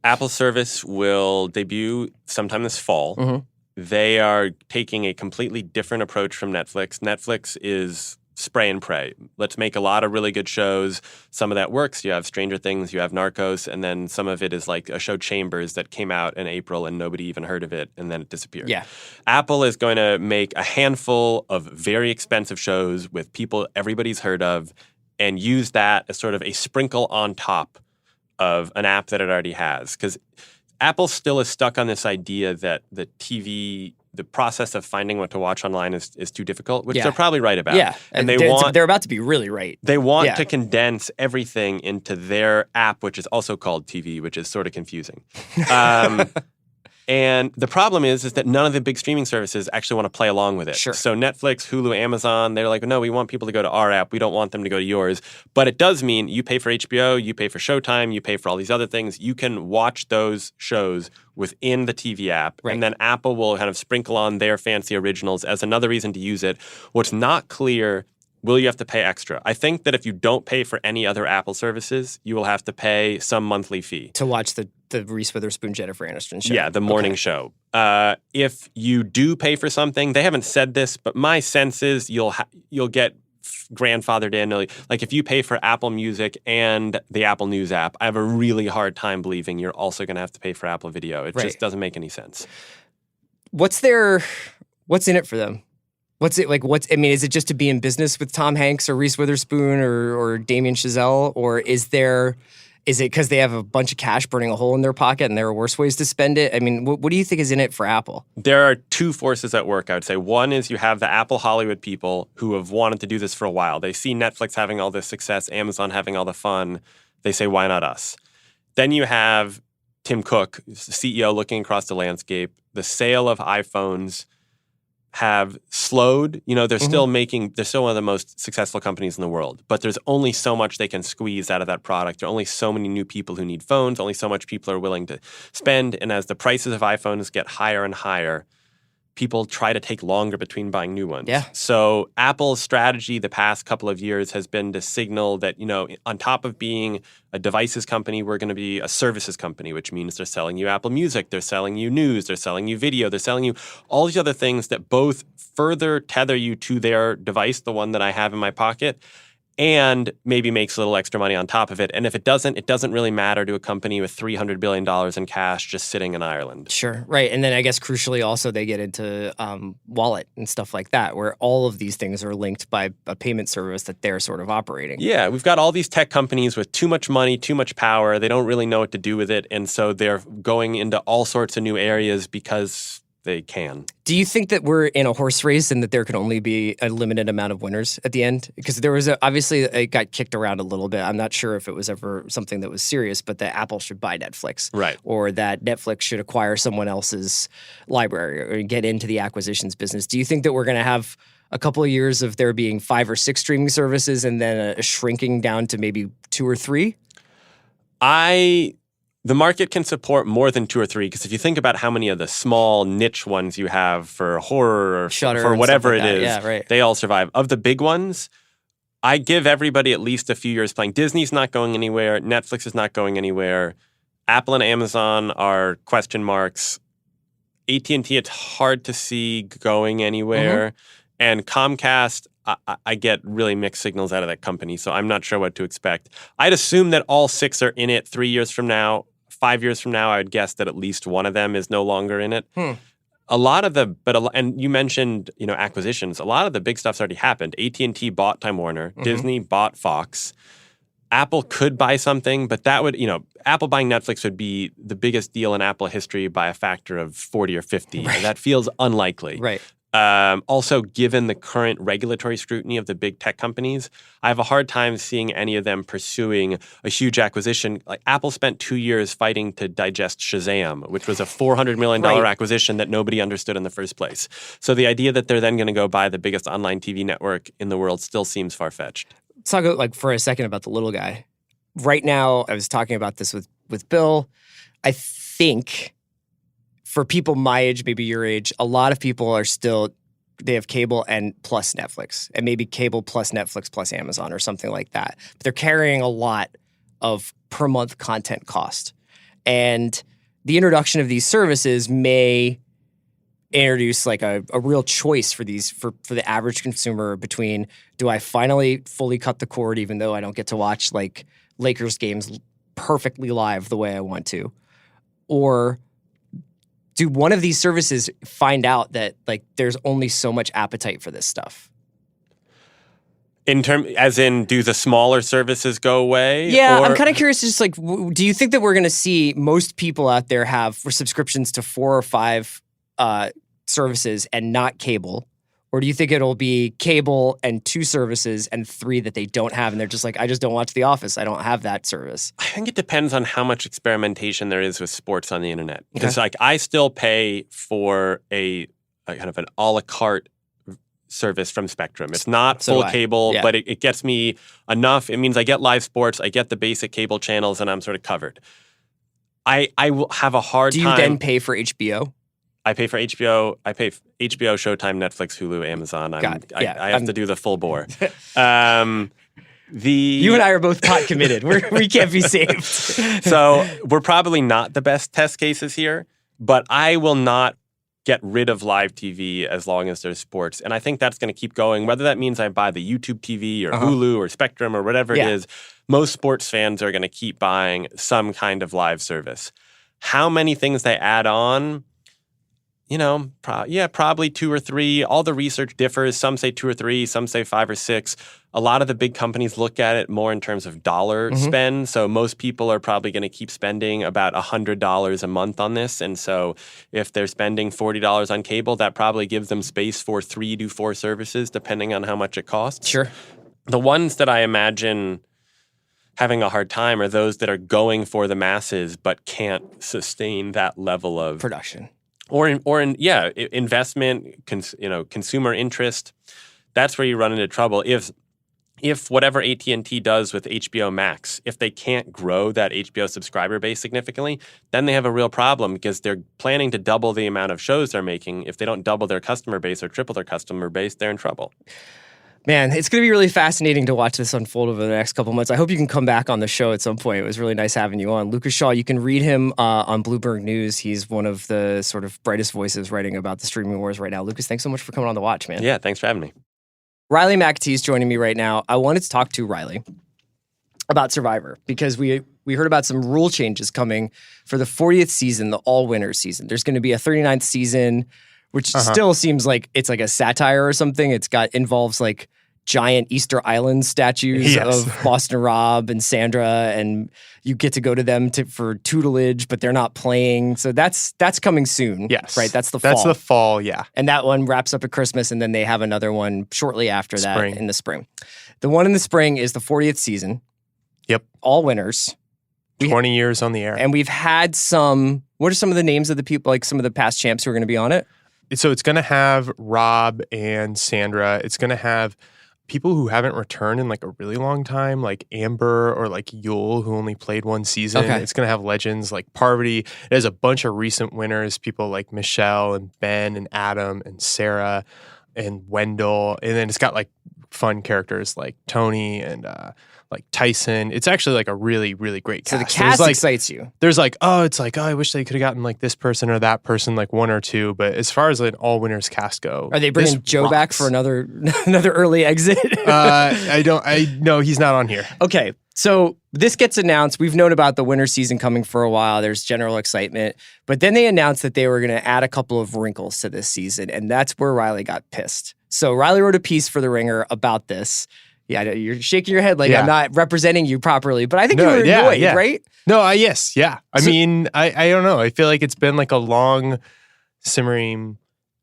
Apple service will debut sometime this fall. Mm-hmm. They are taking a completely different approach from Netflix. Netflix is spray and pray. Let's make a lot of really good shows. Some of that works. You have Stranger Things, you have Narcos, and then some of it is like a show Chambers that came out in April and nobody even heard of it, and then it disappeared. Yeah. Apple is going to make a handful of very expensive shows with people everybody's heard of and use that as sort of a sprinkle on top of an app that it already has. Because Apple still is stuck on this idea that the process of finding what to watch online is too difficult, which they're probably right about. Yeah, and they're about to be really right. They want to condense everything into their app, which is also called TV, which is sort of confusing. And the problem is that none of the big streaming services actually want to play along with it. Sure. So Netflix, Hulu, Amazon, they're like, no, we want people to go to our app. We don't want them to go to yours. But it does mean you pay for HBO, you pay for Showtime, you pay for all these other things. You can watch those shows within the TV app. Right. And then Apple will kind of sprinkle on their fancy originals as another reason to use it. What's not clear, will you have to pay extra? I think that if you don't pay for any other Apple services, you will have to pay some monthly fee. To watch the Reese Witherspoon, Jennifer Aniston show. Yeah, the morning show. If you do pay for something, they haven't said this, but my sense is you'll get grandfathered in. Like if you pay for Apple Music and the Apple News app, I have a really hard time believing you're also going to have to pay for Apple Video. It just doesn't make any sense. What's in it for them? Is it just to be in business with Tom Hanks or Reese Witherspoon or Damien Chazelle? Or is it because they have a bunch of cash burning a hole in their pocket and there are worse ways to spend it? I mean, what do you think is in it for Apple? There are two forces at work, I would say. One is you have the Apple Hollywood people who have wanted to do this for a while. They see Netflix having all this success, Amazon having all the fun. They say, why not us? Then you have Tim Cook, the CEO, looking across the landscape. The sale of iPhones have slowed. They're still one of the most successful companies in the world, but there's only so much they can squeeze out of that product. There are only so many new people who need phones, only so much people are willing to spend. And as the prices of iPhones get higher and higher, people try to take longer between buying new ones. Yeah. So Apple's strategy the past couple of years has been to signal that, on top of being a devices company, we're going to be a services company, which means they're selling you Apple Music, they're selling you news, they're selling you video, they're selling you all these other things that both further tether you to their device, the one that I have in my pocket, and maybe makes a little extra money on top of it. And if it doesn't really matter to a company with $300 billion in cash just sitting in Ireland. Sure, right. And then I guess crucially also they get into wallet and stuff like that, where all of these things are linked by a payment service that they're sort of operating. Yeah, we've got all these tech companies with too much money, too much power. They don't really know what to do with it. And so they're going into all sorts of new areas because they can. Do you think that we're in a horse race and that there can only be a limited amount of winners at the end? Because there was obviously it got kicked around a little bit. I'm not sure if it was ever something that was serious, but that Apple should buy Netflix. Right. Or that Netflix should acquire someone else's library or get into the acquisitions business. Do you think that we're going to have a couple of years of there being 5 or 6 streaming services and then a shrinking down to maybe 2 or 3? The market can support more than 2 or 3, because if you think about how many of the small niche ones you have for horror or Shudder for whatever like it is, yeah, right. They all survive. Of the big ones, I give everybody at least a few years playing. Disney's not going anywhere. Netflix is not going anywhere. Apple and Amazon are question marks. AT&T, it's hard to see going anywhere. And Comcast, I get really mixed signals out of that company, so I'm not sure what to expect. I'd assume that all 6 are in it 3 years from now. 5 years from now, I would guess that at least one of them is no longer in it. A lot of and you mentioned, acquisitions. A lot of the big stuff's already happened. AT&T bought Time Warner. Disney bought Fox. Apple could buy something, but that would, Apple buying Netflix would be the biggest deal in Apple history by a factor of 40 or 50. Right. That feels unlikely. Right. Also, given the current regulatory scrutiny of the big tech companies, I have a hard time seeing any of them pursuing a huge acquisition. Like Apple spent 2 years fighting to digest Shazam, which was a $400 million acquisition that nobody understood in the first place. So the idea that they're then going to go buy the biggest online TV network in the world still seems far-fetched. Let's talk for a second about the little guy. Right now, I was talking about this with Bill. I think for people my age, maybe your age, a lot of people are still, they have cable and plus Netflix, and maybe cable plus Netflix plus Amazon or something like that. But they're carrying a lot of per month content cost. And the introduction of these services may introduce like a real choice for the average consumer between, do I finally fully cut the cord even though I don't get to watch like Lakers games perfectly live the way I want to? Or do one of these services find out that like there's only so much appetite for this stuff? As in, do the smaller services go away? Yeah, I'm kind of curious. Just like, do you think that we're going to see most people out there have subscriptions to 4 or 5 services and not cable, Or do you think it'll be cable and 2 services and 3 that they don't have, and they're just like, I just don't watch The Office. I don't have that service. I think it depends on how much experimentation there is with sports on the internet. Because I still pay for a kind of an a la carte service from Spectrum. It's not full cable, but it gets me enough. It means I get live sports, I get the basic cable channels, and I'm sort of covered. I will have a hard time. Do you then pay for HBO? I pay for HBO. I pay for HBO, Showtime, Netflix, Hulu, Amazon. I have to do the full bore. You and I are both pot committed. We can't be saved. So we're probably not the best test cases here, but I will not get rid of live TV as long as there's sports. And I think that's going to keep going. Whether that means I buy the YouTube TV or Hulu or Spectrum or whatever it is, most sports fans are going to keep buying some kind of live service. How many things they add on? Probably 2 or 3. All the research differs. Some say 2 or 3, some say 5 or 6. A lot of the big companies look at it more in terms of dollar spend. So most people are probably going to keep spending about $100 a month on this. And so if they're spending $40 on cable, that probably gives them space for 3 to 4 services, depending on how much it costs. Sure. The ones that I imagine having a hard time are those that are going for the masses but can't sustain that level of production. Investment, consumer interest. That's where you run into trouble. If whatever AT&T does with HBO Max, if they can't grow that HBO subscriber base significantly, then they have a real problem because they're planning to double the amount of shows they're making. If they don't double their customer base or triple their customer base, they're in trouble. Man, it's going to be really fascinating to watch this unfold over the next couple months. I hope you can come back on the show at some point. It was really nice having you on. Lucas Shaw, you can read him on Bloomberg News. He's one of the sort of brightest voices writing about the streaming wars right now. Lucas, thanks so much for coming on The Watch, man. Yeah, thanks for having me. Riley McAtee is joining me right now. I wanted to talk to Riley about Survivor because we heard about some rule changes coming for the 40th season, the all-winners season. There's going to be a 39th season, which still seems like it's like a satire or something. Involves like giant Easter Island statues of Boston Rob and Sandra, and you get to go to them for tutelage, but they're not playing. So that's coming soon. Yes. Right? That's the fall. That's the fall, yeah. And that one wraps up at Christmas, and then they have another one shortly after that in the spring. The one in the spring is the 40th season. Yep. All winners. 20 years on the air. And we've had what are some of the names of the people, like some of the past champs who are going to be on it? So it's going to have Rob and Sandra. It's going to have people who haven't returned in like a really long time, like Amber or like Yul, who only played one season. Okay. It's going to have legends like Parvati. It has a bunch of recent winners, people like Michelle and Ben and Adam and Sarah and Wendell. And then it's got like fun characters like Tony and like Tyson. It's actually like a really, really great cast. So the cast excites you. There's like, I wish they could have gotten like this person or that person, like 1 or 2. But as far as an all winners cast go, are they bringing Joe back for another early exit? No, he's not on here. Okay. So this gets announced. We've known about the winter season coming for a while. There's general excitement. But then they announced that they were going to add a couple of wrinkles to this season. And that's where Riley got pissed. So Riley wrote a piece for The Ringer about this. Yeah, you're shaking your head like I'm not representing you properly, but I think you were annoyed, right? No, yes, yeah. I mean, I don't know. I feel like it's been like a long simmering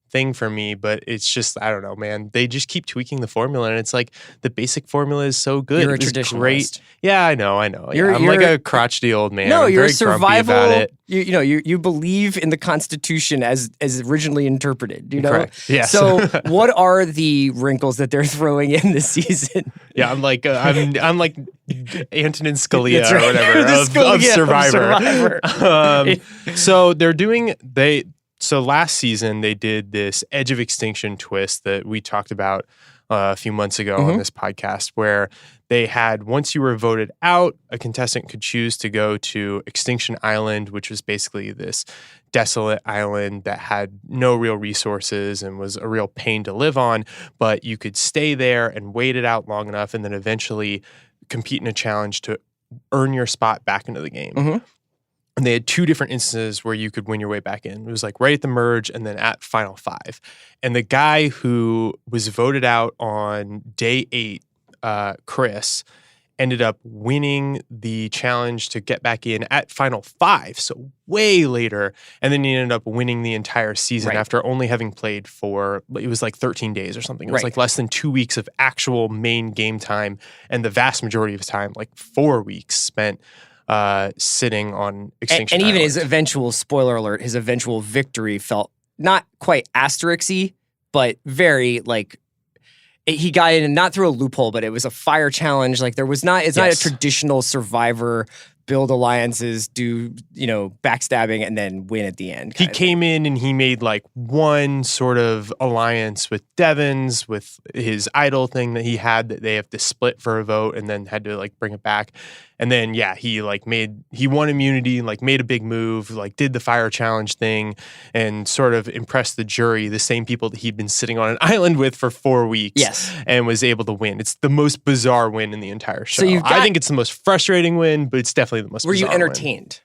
thing for me, but it's just, I don't know, man. They just keep tweaking the formula, and it's like the basic formula is so good. You're a traditionalist. Great. Yeah, I know. I'm like a crotchety old man. No, I'm you're very a survival. About it. You believe in the Constitution as originally interpreted. You know. Correct. Yes. So, what are the wrinkles that they're throwing in this season? Yeah, I'm like Antonin Scalia or whatever of Survivor. So they're doing So last season, they did this Edge of Extinction twist that we talked about a few months ago on this podcast, where they had, once you were voted out, a contestant could choose to go to Extinction Island, which was basically this desolate island that had no real resources and was a real pain to live on, but you could stay there and wait it out long enough and then eventually compete in a challenge to earn your spot back into the game. And they had 2 different instances where you could win your way back in. It was like right at the merge and then at Final 5. And the guy who was voted out on day 8, Chris, ended up winning the challenge to get back in at Final 5, so way later. And then he ended up winning the entire season after only having played for, it was like 13 days or something. It was like less than 2 weeks of actual main game time, and the vast majority of his time, like 4 weeks, spent sitting on Extinction and even Island. his eventual, spoiler alert, his eventual victory felt not quite asterisk-y, but very like, he got in not through a loophole, but it was a fire challenge. Like there was not, it's not a traditional Survivor build alliances, do, backstabbing and then win at the end. He came in and he made like one sort of alliance with Devins, with his idol thing that he had that they have to split for a vote and then had to like bring it back. And then, he won immunity, like made a big move, like did the fire challenge thing and sort of impressed the jury, the same people that he'd been sitting on an island with for 4 weeks. Yes. And was able to win. It's the most bizarre win in the entire show. So I think it's the most frustrating win, but it's definitely the most bizarre win. Were you win. entertained?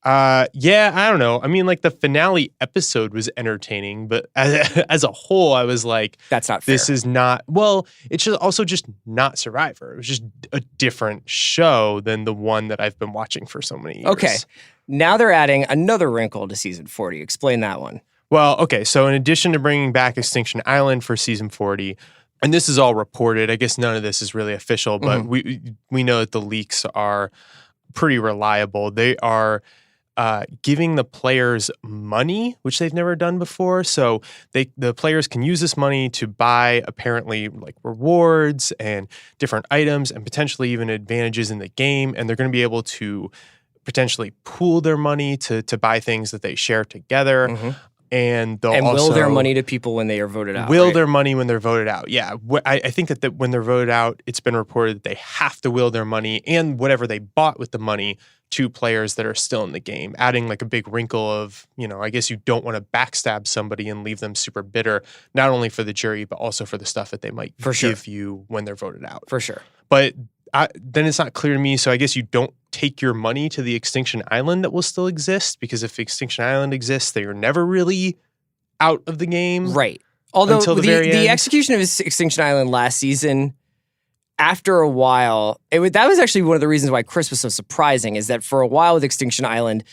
Yeah, I don't know. I mean, like the finale episode was entertaining, but as a whole, I was like, that's not fair. This is not, well, it's just also just not Survivor. It was just a different show than the one that I've been watching for so many years. Okay. Now they're adding another wrinkle to season 40. Explain that one. Well, okay. So in addition to bringing back Extinction Island for season 40, and this is all reported, I guess none of this is really official, but we know that the leaks are pretty reliable. They are giving the players money, which they've never done before. So the players can use this money to buy apparently like rewards and different items and potentially even advantages in the game. And they're going to be able to potentially pool their money to buy things that they share together. And they'll also will their money to people when they are voted out. Will their money when they're voted out. Yeah. I think that when they're voted out, it's been reported that they have to will their money and whatever they bought with the money to players that are still in the game, adding like a big wrinkle of, I guess you don't want to backstab somebody and leave them super bitter, not only for the jury, but also for the stuff that they might give you when they're voted out. For sure. But then it's not clear to me. So I guess you don't take your money to the Extinction Island that will still exist, because if Extinction Island exists, they are never really out of the game. Right. Although until the execution of Extinction Island last season, after a while, that was actually one of the reasons why Chris was so surprising, is that for a while with Extinction Island,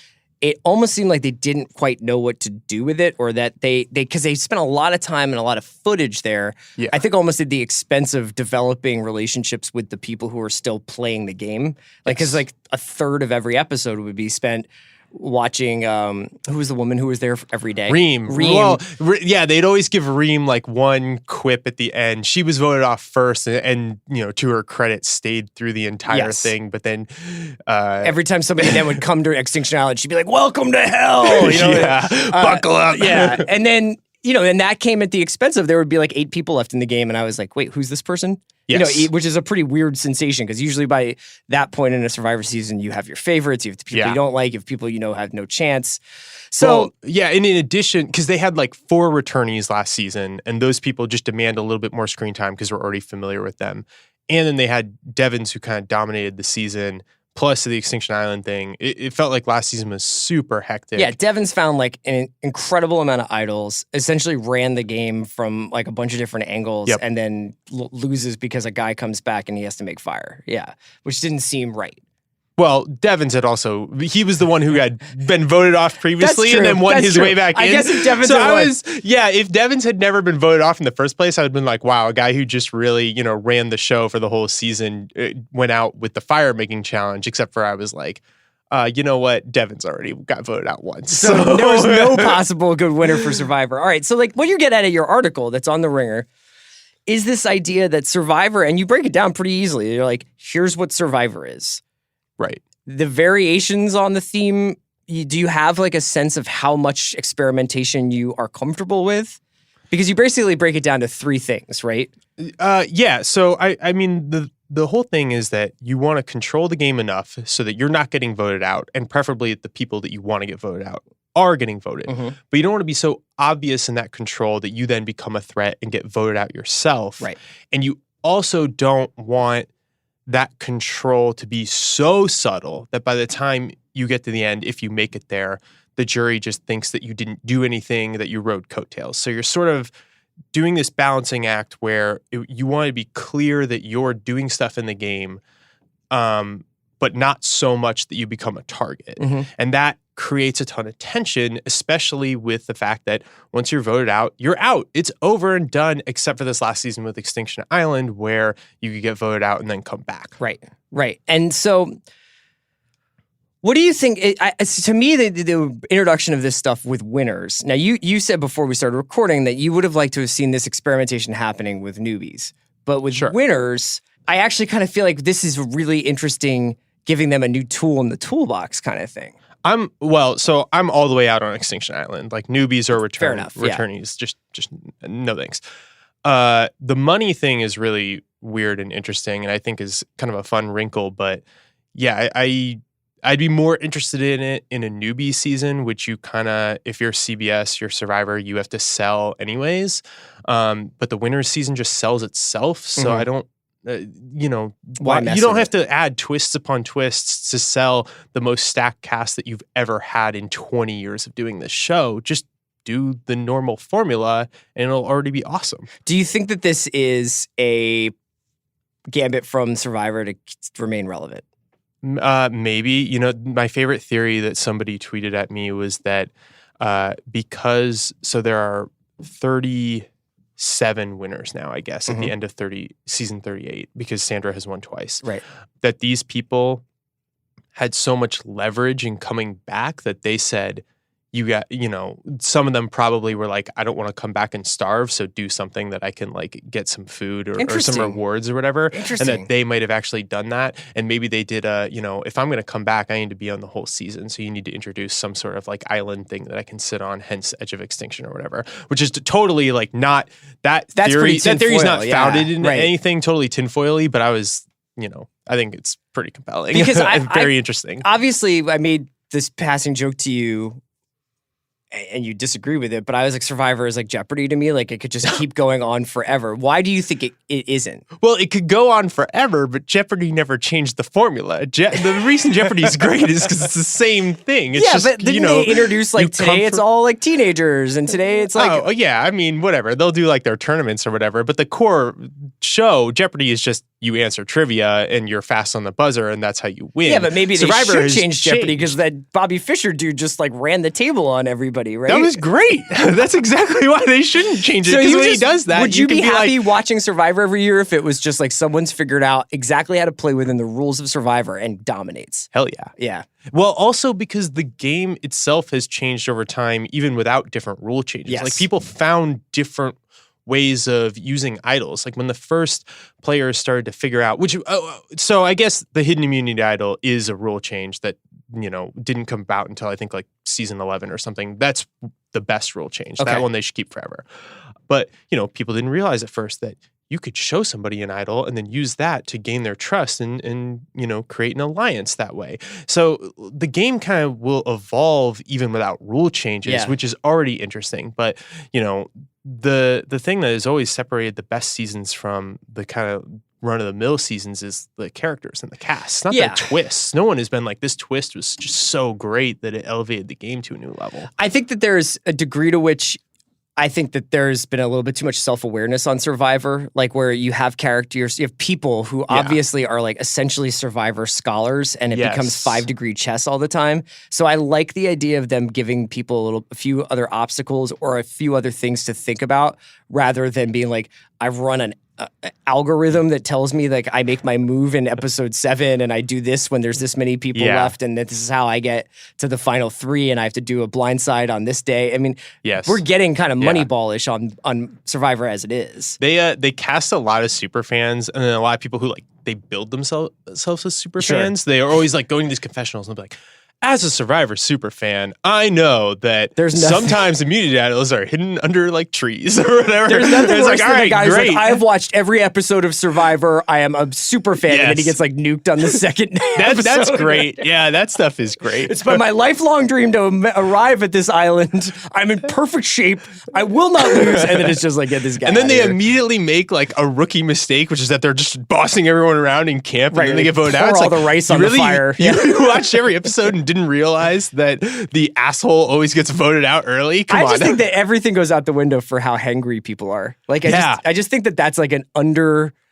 it almost seemed like they didn't quite know what to do with it, or that because they spent a lot of time and a lot of footage there. Yeah. I think almost at the expense of developing relationships with the people who are still playing the game. Like, because like a third of every episode would be spent watching, who was the woman who was there every day? Reem. Well, yeah, they'd always give Reem like one quip at the end. She was voted off first and to her credit, stayed through the entire thing. But then every time somebody then would come to Extinction Island, she'd be like, "Welcome to hell." Buckle up. Yeah. And then, and that came at the expense of, there would be like 8 people left in the game. And I was like, wait, who's this person? Yes. Which is a pretty weird sensation, because usually by that point in a Survivor season, you have your favorites, you have the people you don't like, you have people have no chance. So, and in addition, because they had like 4 returnees last season, and those people just demand a little bit more screen time because we're already familiar with them. And then they had Devins, who kind of dominated the season, plus the Extinction Island thing. It felt like last season was super hectic. Yeah, Devins found like an incredible amount of idols, essentially ran the game from like a bunch of different angles, and then loses because a guy comes back and he has to make fire. Yeah, which didn't seem right. Well, Devins he was the one who had been voted off previously and then won his way back in. I guess if Devins if Devins had never been voted off in the first place, I would have been like, wow, a guy who just really, ran the show for the whole season went out with the fire making challenge, except for I was like, you know what? Devins already got voted out once. So there was no possible good winner for Survivor. All right, so like what you get out of your article that's on The Ringer is this idea that Survivor, and you break it down pretty easily. You're like, here's what Survivor is. Right. The variations on the theme, do you have like a sense of how much experimentation you are comfortable with? Because you basically break it down to 3 things, right? Yeah. So I mean, the whole thing is that you want to control the game enough so that you're not getting voted out, and preferably the people that you want to get voted out are getting voted. But you don't want to be so obvious in that control that you then become a threat and get voted out yourself. Right. And you also don't want that control to be so subtle that by the time you get to the end, if you make it there, the jury just thinks that you didn't do anything, that you rode coattails. So you're sort of doing this balancing act where you want to be clear that you're doing stuff in the game but not so much that you become a target. And that creates a ton of tension, especially with the fact that once you're voted out, you're out. It's over and done, except for this last season with Extinction Island, where you could get voted out and then come back. Right. And so what do you think? To me, the introduction of this stuff with winners. Now, you said before we started recording that you would have liked to have seen this experimentation happening with newbies. But with winners, I actually kind of feel like this is really interesting, giving them a new tool in the toolbox kind of thing. I'm all the way out on Extinction Island. Like newbies or returnees, just no thanks. The money thing is really weird and interesting, and I think is kind of a fun wrinkle. But yeah, I'd be more interested in it in a newbie season, which you kind of, if you're CBS, you're Survivor, you have to sell anyways. But the winners season just sells itself, so I don't. You don't have to add twists upon twists to sell the most stacked cast that you've ever had in 20 years of doing this show. Just do the normal formula and it'll already be awesome. Do you think that this is a gambit from Survivor to remain relevant? Maybe. My favorite theory that somebody tweeted at me was that because there are 37 winners now, I guess, at the end of season 38, because Sandra has won twice. Right. That these people had so much leverage in coming back that they said, some of them probably were like, I don't want to come back and starve, so do something that I can like get some food or some rewards or whatever. And that they might have actually done that. And maybe they did if I'm going to come back, I need to be on the whole season. So you need to introduce some sort of like island thing that I can sit on, hence Edge of Extinction or whatever, which is totally like not that theory. That theory is not founded in anything, totally tinfoily, but I was, I think it's pretty compelling because very interesting. Obviously, I made this passing joke to you and you disagree with it, but I was like, Survivor is like Jeopardy to me. Like it could just keep going on forever. Why do you think it isn't? Well, it could go on forever, but Jeopardy never changed the formula. The reason Jeopardy is great is because it's the same thing. It's just, but then they introduce like today it's all like teenagers and today it's like... Oh, yeah. I mean, whatever. They'll do like their tournaments or whatever, but the core show, Jeopardy, is just you answer trivia and you're fast on the buzzer and that's how you win. Yeah, but maybe Survivor they should change Jeopardy because that Bobby Fischer dude just like ran the table on everybody, right? That was great. That's exactly why they shouldn't change it. Because when he does that, would you be happy watching Survivor every year if it was just like someone's figured out exactly how to play within the rules of Survivor and dominates? Hell yeah. Yeah. Well, also because the game itself has changed over time, even without different rule changes. Yes. Like people found different ways of using idols. Like when the first players started to figure out so I guess the hidden immunity idol is a rule change that didn't come about until I think like season 11 or something. That's the best rule change. Okay. That one they should keep forever. But people didn't realize at first that you could show somebody an idol and then use that to gain their trust and create an alliance that way. So the game kind of will evolve even without rule changes, which is already interesting. But the thing that has always separated the best seasons from the kind of run-of-the-mill seasons is the characters and the cast. It's not their twists. No one has been like, this twist was just so great that it elevated the game to a new level. I think that there's a degree to which I think that there's been a little bit too much self-awareness on Survivor, like where you have characters, you have people who obviously are like essentially Survivor scholars and it becomes 5-degree chess all the time. So I like the idea of them giving people a few other obstacles or a few other things to think about rather than being like, I've run an algorithm that tells me like I make my move in episode 7 and I do this when there's this many people left and this is how I get to the final 3 and I have to do a blindside on this day. I mean, we're getting kind of Moneyball-ish on Survivor as it is. They cast a lot of super fans and then a lot of people who like they build themselves as super fans. They are always like going to these confessionals and they'll be like, as a Survivor super fan, I know that sometimes immunity idols are hidden under like trees or whatever. There's nothing worse like, than all right, the guy's great. like, I've watched every episode of Survivor. I am a super fan. And then he gets like nuked on the second That's great. Yeah, that stuff is great. It's been my lifelong dream to arrive at this island. I'm in perfect shape. I will not lose. And then it's just like, get this guy And then they here. immediately make like a rookie mistake, which is that they're just bossing everyone around in camp and then they get voted out. Pour It's all like, the rice on the fire. You watched every episode and didn't realize that the asshole always gets voted out early? Come on. I just think that everything goes out the window for how hangry people are. Like, I just think that that's like an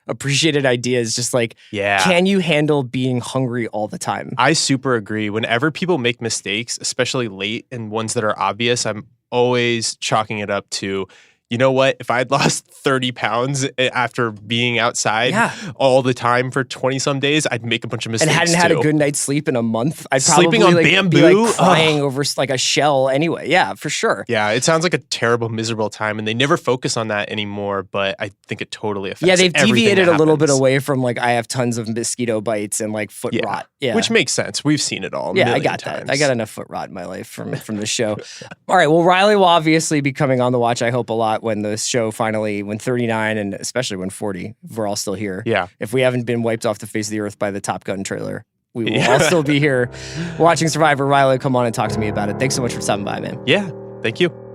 appreciated idea is just like, can you handle being hungry all the time? I super agree. Whenever people make mistakes, especially late and ones that are obvious, I'm always chalking it up to, you know what? If I'd lost 30 pounds after being outside all the time for 20 some days, I'd make a bunch of mistakes. And hadn't had a good night's sleep in a month. I'd Sleeping probably on bamboo, be like crying over like a shell anyway. Yeah, for sure. Yeah, it sounds like a terrible, miserable time, and they never focus on that anymore. But I think it totally affects. Yeah, they've deviated a little bit happens. away from like I have tons of mosquito bites and like foot rot. Yeah, which makes sense. We've seen it all. Yeah, I got times. that. I got enough foot rot in my life from the show. All right. Well, Riley will obviously be coming on the watch. I hope a lot when the show finally, when 39 and especially when 40, if we're all still here. Yeah. If we haven't been wiped off the face of the earth by the Top Gun trailer, we will all still be here watching Survivor. Riley, come on and talk to me about it. Thanks so much for stopping by, man. Yeah. Thank you.